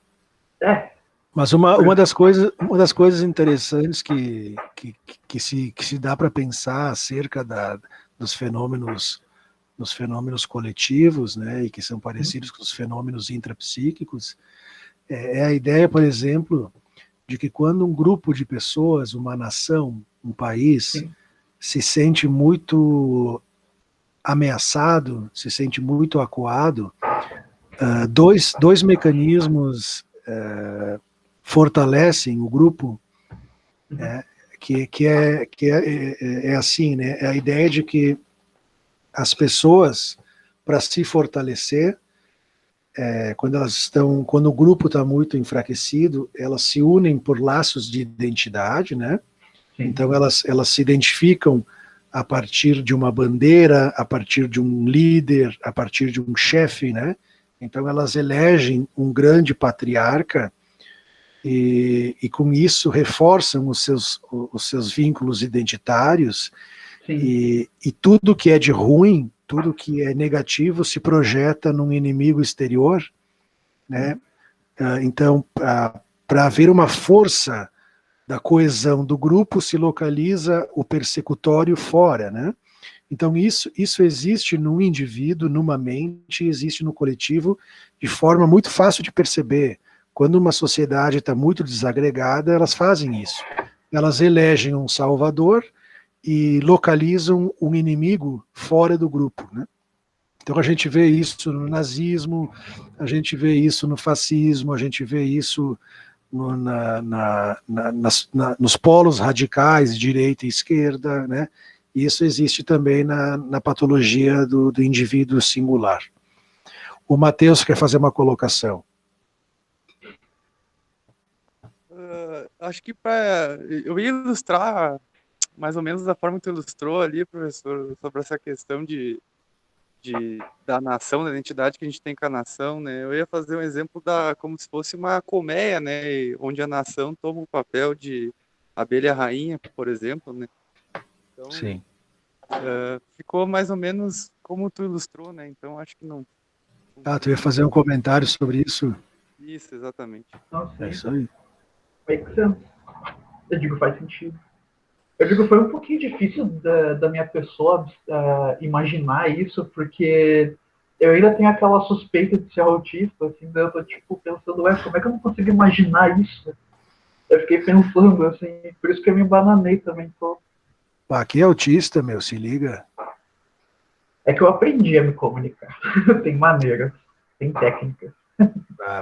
Mas uma das coisas interessantes que se dá para pensar acerca dos fenômenos coletivos, né, e que são parecidos com os fenômenos intrapsíquicos, é a ideia, por exemplo, de que quando um grupo de pessoas, uma nação, um país, se sente muito ameaçado, se sente muito acuado, dois mecanismos fortalecem o grupo, que é assim, né? É a ideia de que as pessoas, para se fortalecer, quando o grupo está muito enfraquecido, elas se unem por laços de identidade, né? Sim. Então elas se identificam a partir de uma bandeira, a partir de um líder, a partir de um chefe, né? Então elas elegem um grande patriarca e com isso reforçam os seus vínculos identitários e tudo que é de ruim, tudo que é negativo se projeta num inimigo exterior, né? Então, para haver uma força da coesão do grupo, se localiza o persecutório fora, né? Então, isso existe no indivíduo, numa mente, existe no coletivo, de forma muito fácil de perceber. Quando uma sociedade está muito desagregada, elas fazem isso. Elas elegem um salvador e localizam um inimigo fora do grupo, né? Então, a gente vê isso no nazismo, a gente vê isso no fascismo, a gente vê isso nos polos radicais, direita e esquerda, né? E isso existe também na patologia do indivíduo singular. O Matheus quer fazer uma colocação. Acho que eu ia ilustrar mais ou menos da forma que tu ilustrou ali, professor, sobre essa questão da nação, da identidade que a gente tem com a nação, né? Eu ia fazer um exemplo como se fosse uma colmeia, né? Onde a nação toma o papel de abelha rainha, por exemplo, né? Então, sim. Ficou mais ou menos como tu ilustrou, né? Então acho que não. Tu ia fazer um comentário sobre isso? Isso, exatamente. Nossa, É isso aí. Eu digo, faz sentido. Eu digo, foi um pouquinho difícil da minha pessoa imaginar isso, porque eu ainda tenho aquela suspeita de ser autista, assim, daí eu tô, tipo, pensando, como é que eu não consigo imaginar isso? Eu fiquei pensando, assim, por isso que eu me bananei também. Aqui é autista, meu, se liga. É que eu aprendi a me comunicar. Tem maneiras, tem técnicas.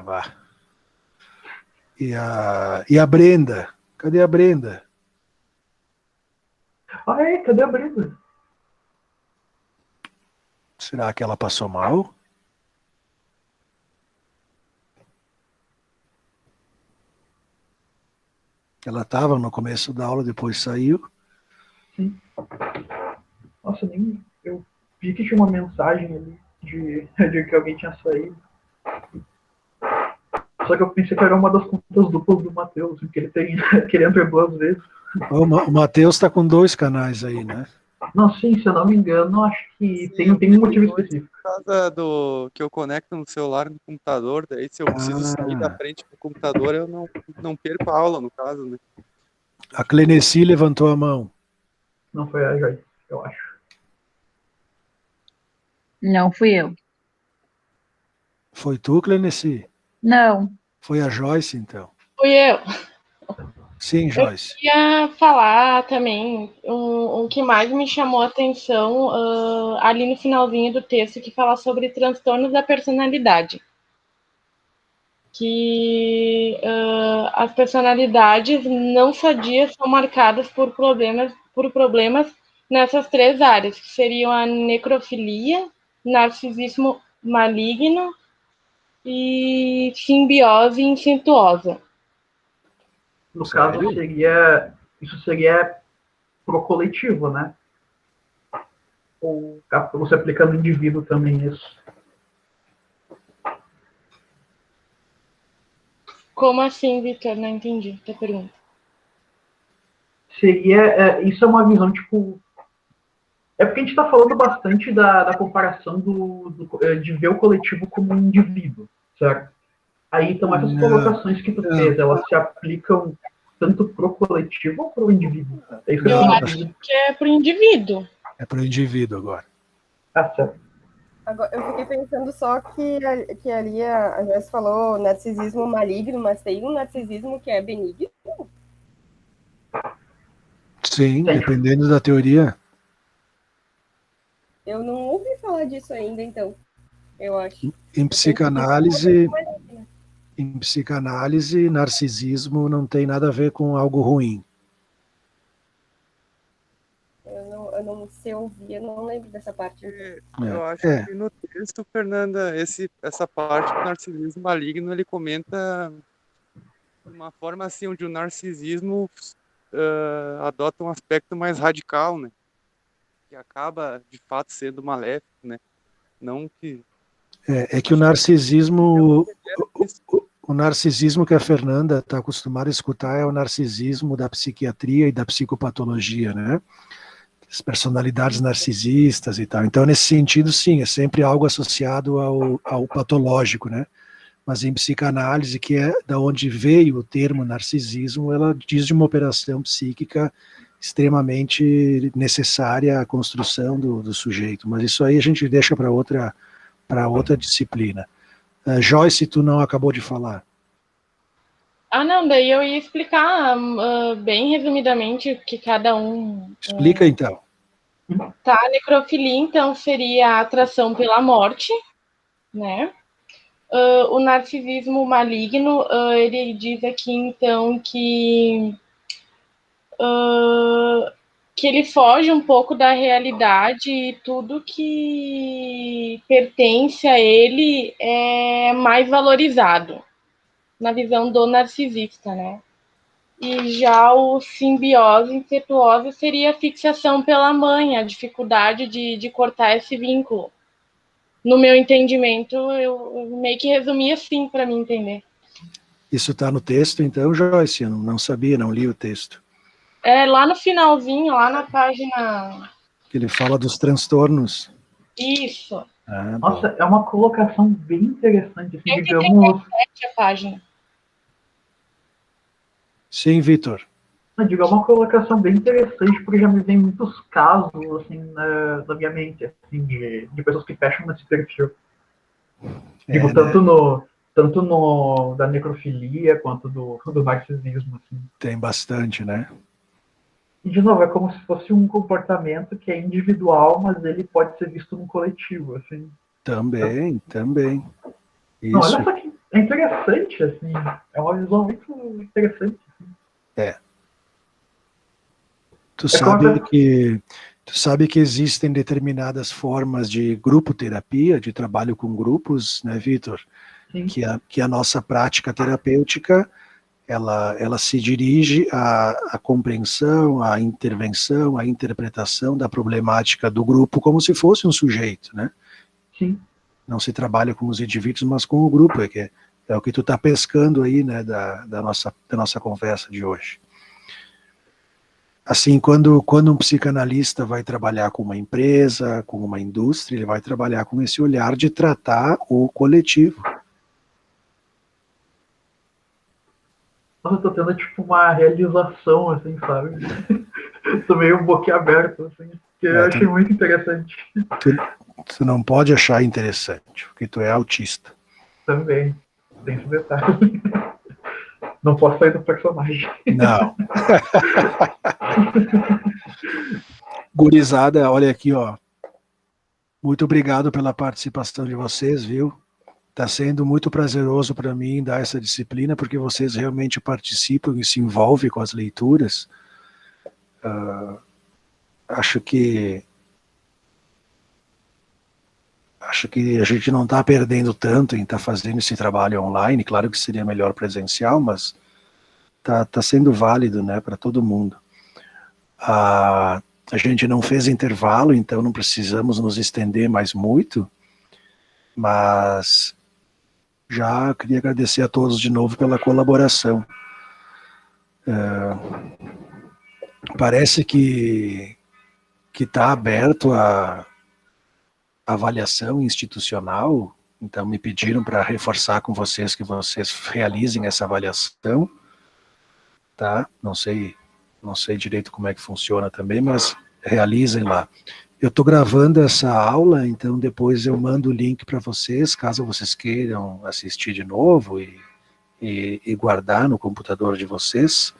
Vá. E a Brenda? Cadê a Brenda? Cadê a Brenda? Será que ela passou mal? Ela estava no começo da aula, depois saiu. Sim. Nossa, nem eu vi que tinha uma mensagem ali de que alguém tinha saído. Só que eu pensei que era uma das contas duplas do Matheus, que ele entra 2 vezes. O Matheus está com 2 canais aí, né? Não, sim, se eu não me engano, acho que Sim, tem um motivo específico. Por causa que eu conecto no celular no computador, daí se eu preciso sair da frente do computador, eu não perco a aula, no caso, né? A Cleneci levantou a mão. Não foi a Joyce, eu acho. Não fui eu. Foi tu, Cleneci? Não. Foi a Joyce, então? Fui eu. Sim, Joyce. Eu ia falar também o que mais me chamou a atenção ali no finalzinho do texto, que fala sobre transtornos da personalidade. Que as personalidades não sadias são marcadas por problemas nessas 3 áreas, que seriam a necrofilia, narcisismo maligno e simbiose incestuosa. No Sério? caso, isso seria pro coletivo, né? Ou você aplica no indivíduo também isso? Como assim, Victor? Não entendi a pergunta. Isso é uma visão, tipo... É porque a gente está falando bastante da comparação de ver o coletivo como um indivíduo, certo? Aí, então, essas colocações que tu fez, elas se aplicam tanto pro coletivo ou pro indivíduo? É isso que eu acho que é pro indivíduo. É pro indivíduo agora. Certo. Agora, eu fiquei pensando só que ali a Joyce falou narcisismo maligno, mas tem um narcisismo que é benigno. Sim, dependendo da teoria. Eu não ouvi falar disso ainda, então, eu acho. Em psicanálise, narcisismo não tem nada a ver com algo ruim. Eu não se ouvir, eu não lembro dessa parte. Eu acho que no texto, Fernanda, essa parte do narcisismo maligno, ele comenta de uma forma assim, onde o narcisismo adota um aspecto mais radical, né? Que acaba, de fato, sendo maléfico, né? Não que... É que o narcisismo que a Fernanda está acostumada a escutar é o narcisismo da psiquiatria e da psicopatologia, né? As personalidades narcisistas e tal. Então, nesse sentido, sim, é sempre algo associado ao patológico, né? Mas em psicanálise, que é da onde veio o termo narcisismo, ela diz de uma operação psíquica extremamente necessária à construção do sujeito. Mas isso aí a gente deixa para outra disciplina. Joyce, tu não acabou de falar. Não, daí eu ia explicar bem resumidamente o que cada um... Explica, então. Tá, a necrofilia, então, seria a atração pela morte, né? O narcisismo maligno, ele diz aqui, então, que ele foge um pouco da realidade e tudo que pertence a ele é mais valorizado, na visão do narcisista, né? E já o simbiose incestuosa seria a fixação pela mãe, a dificuldade de cortar esse vínculo. No meu entendimento, eu meio que resumi assim para mim entender. Isso está no texto, então, Joyce? Eu não sabia, não li o texto. Lá no finalzinho, lá na página... Que ele fala dos transtornos. Isso. Nossa, é uma colocação bem interessante. Assim, 137 a página. Sim, Vitor. É uma colocação bem interessante, porque já me vem muitos casos assim, na minha mente, assim, de pessoas que fecham nesse perfil. Digo, tanto no da necrofilia quanto do narcisismo. Assim. Tem bastante, né? E, de novo, é como se fosse um comportamento que é individual, mas ele pode ser visto no coletivo. Assim. Também. Isso. Não, olha só que é interessante, assim. É uma visão muito interessante. Assim. Tu sabe que existem determinadas formas de grupo-terapia, de trabalho com grupos, né, Vitor? Que a nossa prática terapêutica, ela se dirige à compreensão, à intervenção, à interpretação da problemática do grupo como se fosse um sujeito, né? Sim. Não se trabalha com os indivíduos, mas com o grupo, é o que tu está pescando aí, né, da nossa conversa de hoje. Assim, quando um psicanalista vai trabalhar com uma empresa, com uma indústria, ele vai trabalhar com esse olhar de tratar o coletivo. Nossa, eu tô tendo tipo uma realização, assim, sabe? Tô meio boquiaberto, assim, que eu achei muito interessante. Tu não pode achar interessante, porque tu é autista. Também, tem esse detalhe. Não posso sair do personagem. Não. Gurizada, olha aqui, ó. Muito obrigado pela participação de vocês, viu? Está sendo muito prazeroso para mim dar essa disciplina, porque vocês realmente participam e se envolvem com as leituras. Acho que a gente não está perdendo tanto em estar fazendo esse trabalho online. Claro que seria melhor presencial, mas tá sendo válido, né, para todo mundo. A gente não fez intervalo, então não precisamos nos estender mais muito, mas já queria agradecer a todos de novo pela colaboração. Parece que está aberto a avaliação institucional, então me pediram para reforçar com vocês que vocês realizem essa avaliação, tá? Não sei direito como é que funciona também, mas realizem lá. Eu estou gravando essa aula, então depois eu mando o link para vocês, caso vocês queiram assistir de novo e guardar no computador de vocês.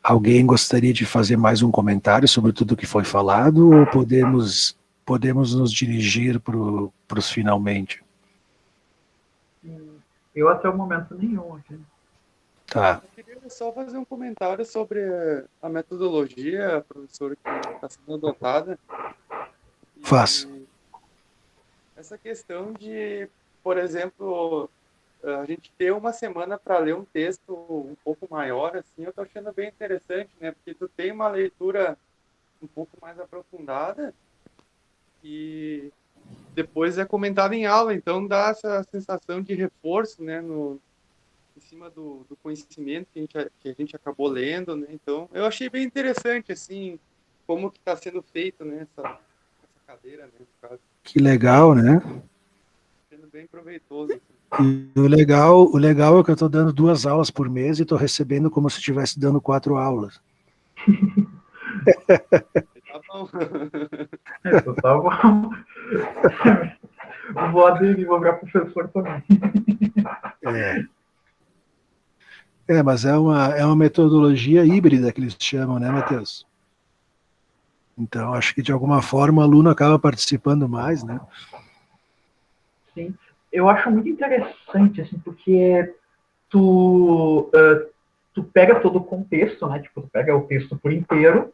Alguém gostaria de fazer mais um comentário sobre tudo que foi falado, ou podemos nos dirigir para os finalmente? Eu até o momento nenhum aqui. Tá. Eu queria só fazer um comentário sobre a metodologia, professor, que está sendo adotada. Faz. Essa questão de, por exemplo, a gente ter uma semana para ler um texto um pouco maior, assim, eu estou achando bem interessante, né? Porque tu tem uma leitura um pouco mais aprofundada e depois é comentado em aula, então dá essa sensação de reforço, né, em cima do conhecimento que a gente acabou lendo, né? Então, eu achei bem interessante, assim, como que está sendo feito, né, essa cadeira, né, no caso. Que legal, né? Sendo bem proveitoso. E o legal é que eu estou dando 2 aulas por mês e estou recebendo como se estivesse dando 4 aulas. Tá bom. Isso, tá bom. Vou aderir, vou virar professor também. Mas é uma metodologia híbrida que eles chamam, né, Matheus? Então, acho que de alguma forma o aluno acaba participando mais, né? Sim. Eu acho muito interessante, assim, porque tu pega todo o contexto, né? Tipo, tu pega o texto por inteiro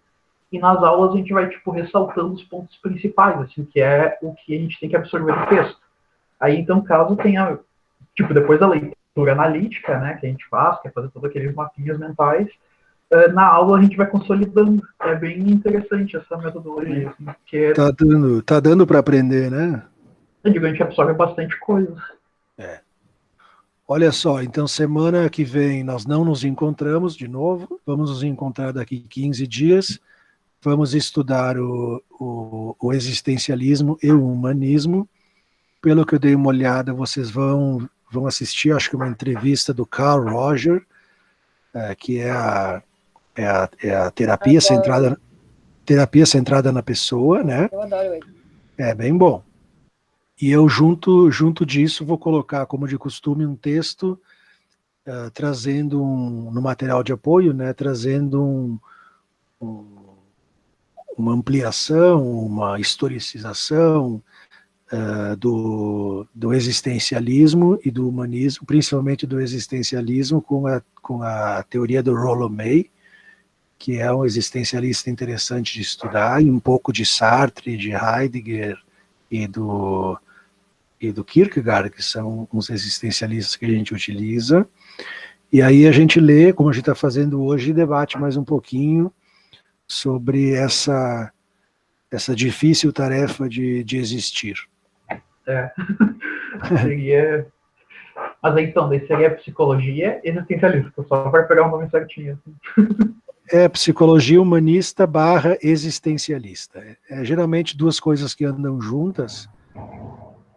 e nas aulas a gente vai, tipo, ressaltando os pontos principais, assim, que é o que a gente tem que absorver do texto. Aí, então, caso tenha, tipo, depois da leitura analítica, né, que a gente faz, que é fazer todos aqueles mapinhas mentais, na aula a gente vai consolidando. É bem interessante essa metodologia, assim, porque Tá dando para aprender, né? eu digo, a gente absorve bastante coisa. Olha só, então semana que vem nós não nos encontramos de novo, vamos nos encontrar daqui 15 dias, vamos estudar o existencialismo e o humanismo. Pelo que eu dei uma olhada, vocês vão assistir, acho que uma entrevista do Carl Roger, que é a terapia centrada na pessoa, né? Eu adoro ele. É bem bom. E eu, junto disso, vou colocar, como de costume, um texto trazendo no material de apoio, né, trazendo uma ampliação, uma historicização do existencialismo e do humanismo, principalmente do existencialismo com a teoria do Rollo May, que é um existencialista interessante de estudar, e um pouco de Sartre, de Heidegger e do Kierkegaard, que são uns existencialistas que a gente utiliza. E aí a gente lê, como a gente está fazendo hoje, e debate mais um pouquinho sobre essa difícil tarefa de existir. Seria... Mas então, daí seria psicologia existencialista, só para pegar o nome certinho. Assim. Psicologia humanista / existencialista. Geralmente 2 coisas que andam juntas.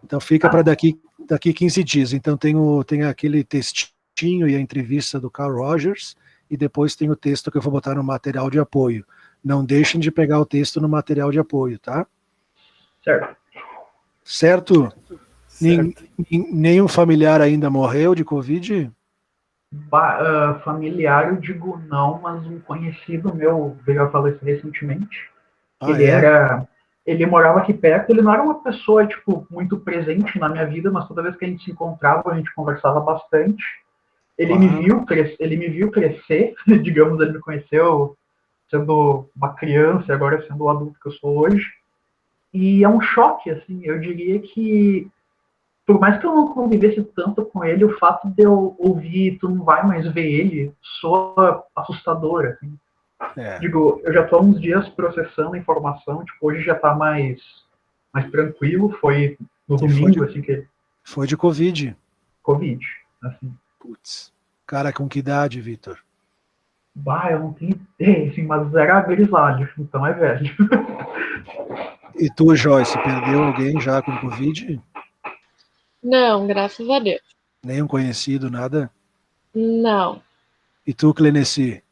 Então fica para daqui 15 dias. Então tem aquele textinho e a entrevista do Carl Rogers, e depois tem o texto que eu vou botar no material de apoio. Não deixem de pegar o texto no material de apoio, tá? Certo? Nenhum familiar ainda morreu de Covid? Familiar, eu digo não, mas um conhecido meu veio a falecer recentemente. Ele morava aqui perto, ele não era uma pessoa, tipo, muito presente na minha vida, mas toda vez que a gente se encontrava, a gente conversava bastante. Ele me viu crescer, digamos, ele me conheceu sendo uma criança e agora sendo o adulto que eu sou hoje. E é um choque, assim, eu diria que por mais que eu não convivesse tanto com ele, o fato de eu ouvir tu não vai mais ver ele soa assustador, assim. Digo, eu já tô há uns dias processando a informação, tipo, hoje já tá mais tranquilo, foi no domingo, assim, que... Foi de Covid. Covid, assim. Putz, cara, com que idade, Vitor? Eu não tenho ideia, assim, mas era grisalho, então é velho. E tu, Joyce, perdeu alguém já com Covid? Não, graças a Deus. Nenhum conhecido, nada? Não. E tu, Cleneci?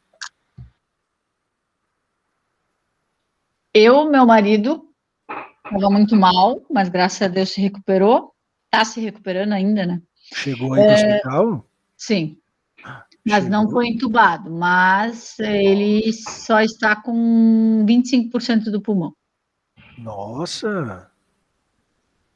Meu marido, estava muito mal, mas graças a Deus se recuperou. Está se recuperando ainda, né? Chegou aí pro hospital? Sim. Mas não foi entubado, mas ele só está com 25% do pulmão. Nossa!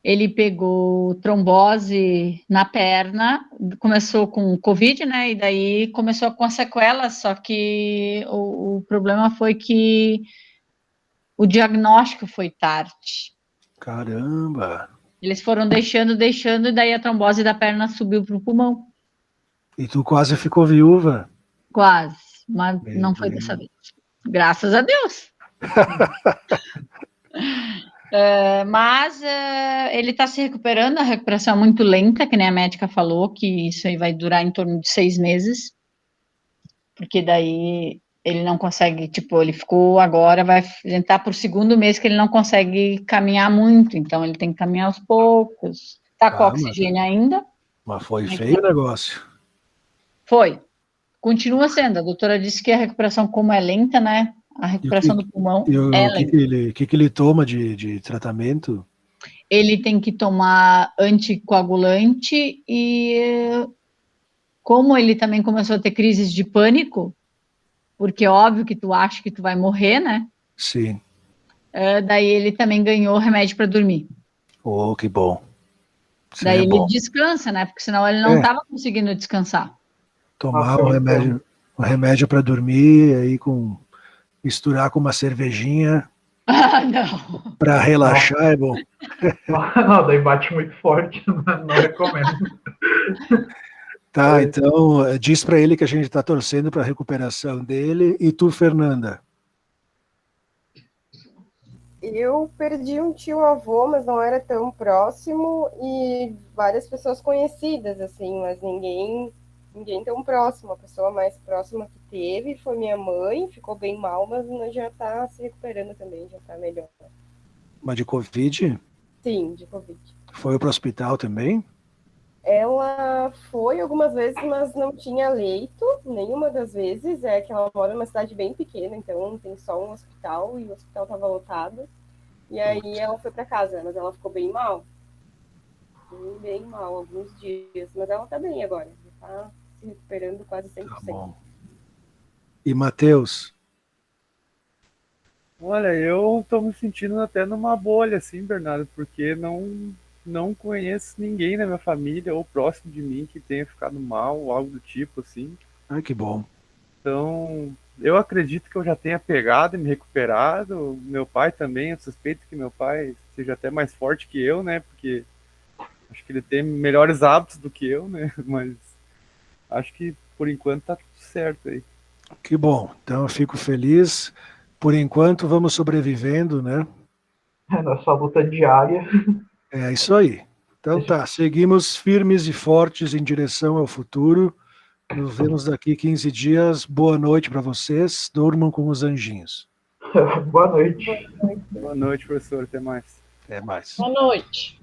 ele pegou trombose na perna, começou com Covid, né? E daí começou com as sequelas, só que o problema foi que o diagnóstico foi tarde. Caramba! Eles foram deixando, e daí a trombose da perna subiu para o pulmão. E tu quase ficou viúva? Quase, mas Meu não foi Deus. dessa vez. Graças a Deus. Mas ele está se recuperando, a recuperação é muito lenta, que nem a médica falou, que isso aí vai durar em torno de 6 meses, porque daí ele não consegue, tipo, ele ficou agora, vai entrar para o 2º mês que ele não consegue caminhar muito, então ele tem que caminhar aos poucos, tá com oxigênio ainda. Mas foi feio o negócio. Foi, continua sendo, a doutora disse que a recuperação, como é lenta, né, a recuperação do pulmão é lenta. O que ele toma de tratamento? Ele tem que tomar anticoagulante e como ele também começou a ter crises de pânico, porque é óbvio que tu acha que tu vai morrer, né? Sim. Daí ele também ganhou remédio para dormir. Oh, que bom. Isso Daí é ele bom. descansa, né? Porque senão ele não estava conseguindo descansar. Tomar um remédio para dormir, aí misturar com uma cervejinha. Ah, não. Para relaxar é bom. Não, daí bate muito forte, não recomendo. Tá, então diz para ele que a gente está torcendo para a recuperação dele. E tu, Fernanda? Eu perdi um tio-avô, mas não era tão próximo, e várias pessoas conhecidas, assim, mas ninguém tão próximo. A pessoa mais próxima que teve foi minha mãe, ficou bem mal, mas já tá se recuperando também, já tá melhor. Mas de Covid? Sim, de Covid. Foi para o hospital também? Ela foi algumas vezes, mas não tinha leito, nenhuma das vezes. É que ela mora numa cidade bem pequena, então tem só um hospital, e o hospital estava lotado. E aí ela foi para casa, mas ela ficou bem mal. Bem mal, alguns dias. Mas ela tá bem agora, já tá se recuperando quase 100%. Tá bom. E Matheus? Olha, eu tô me sentindo até numa bolha, assim, Bernardo, porque não conheço ninguém na minha família ou próximo de mim que tenha ficado mal ou algo do tipo, assim. Ai, que bom. Então, eu acredito que eu já tenha pegado e me recuperado. Meu pai também, eu suspeito que meu pai seja até mais forte que eu, né? Porque acho que ele tem melhores hábitos do que eu, né? Mas acho que por enquanto tá tudo certo aí. Que bom. Então eu fico feliz. Por enquanto vamos sobrevivendo, né? Nessa luta diária. É isso aí. Então tá, seguimos firmes e fortes em direção ao futuro. Nos vemos daqui 15 dias. Boa noite para vocês. Durmam com os anjinhos. Boa noite. Boa noite, professor. Até mais. Até mais. Boa noite.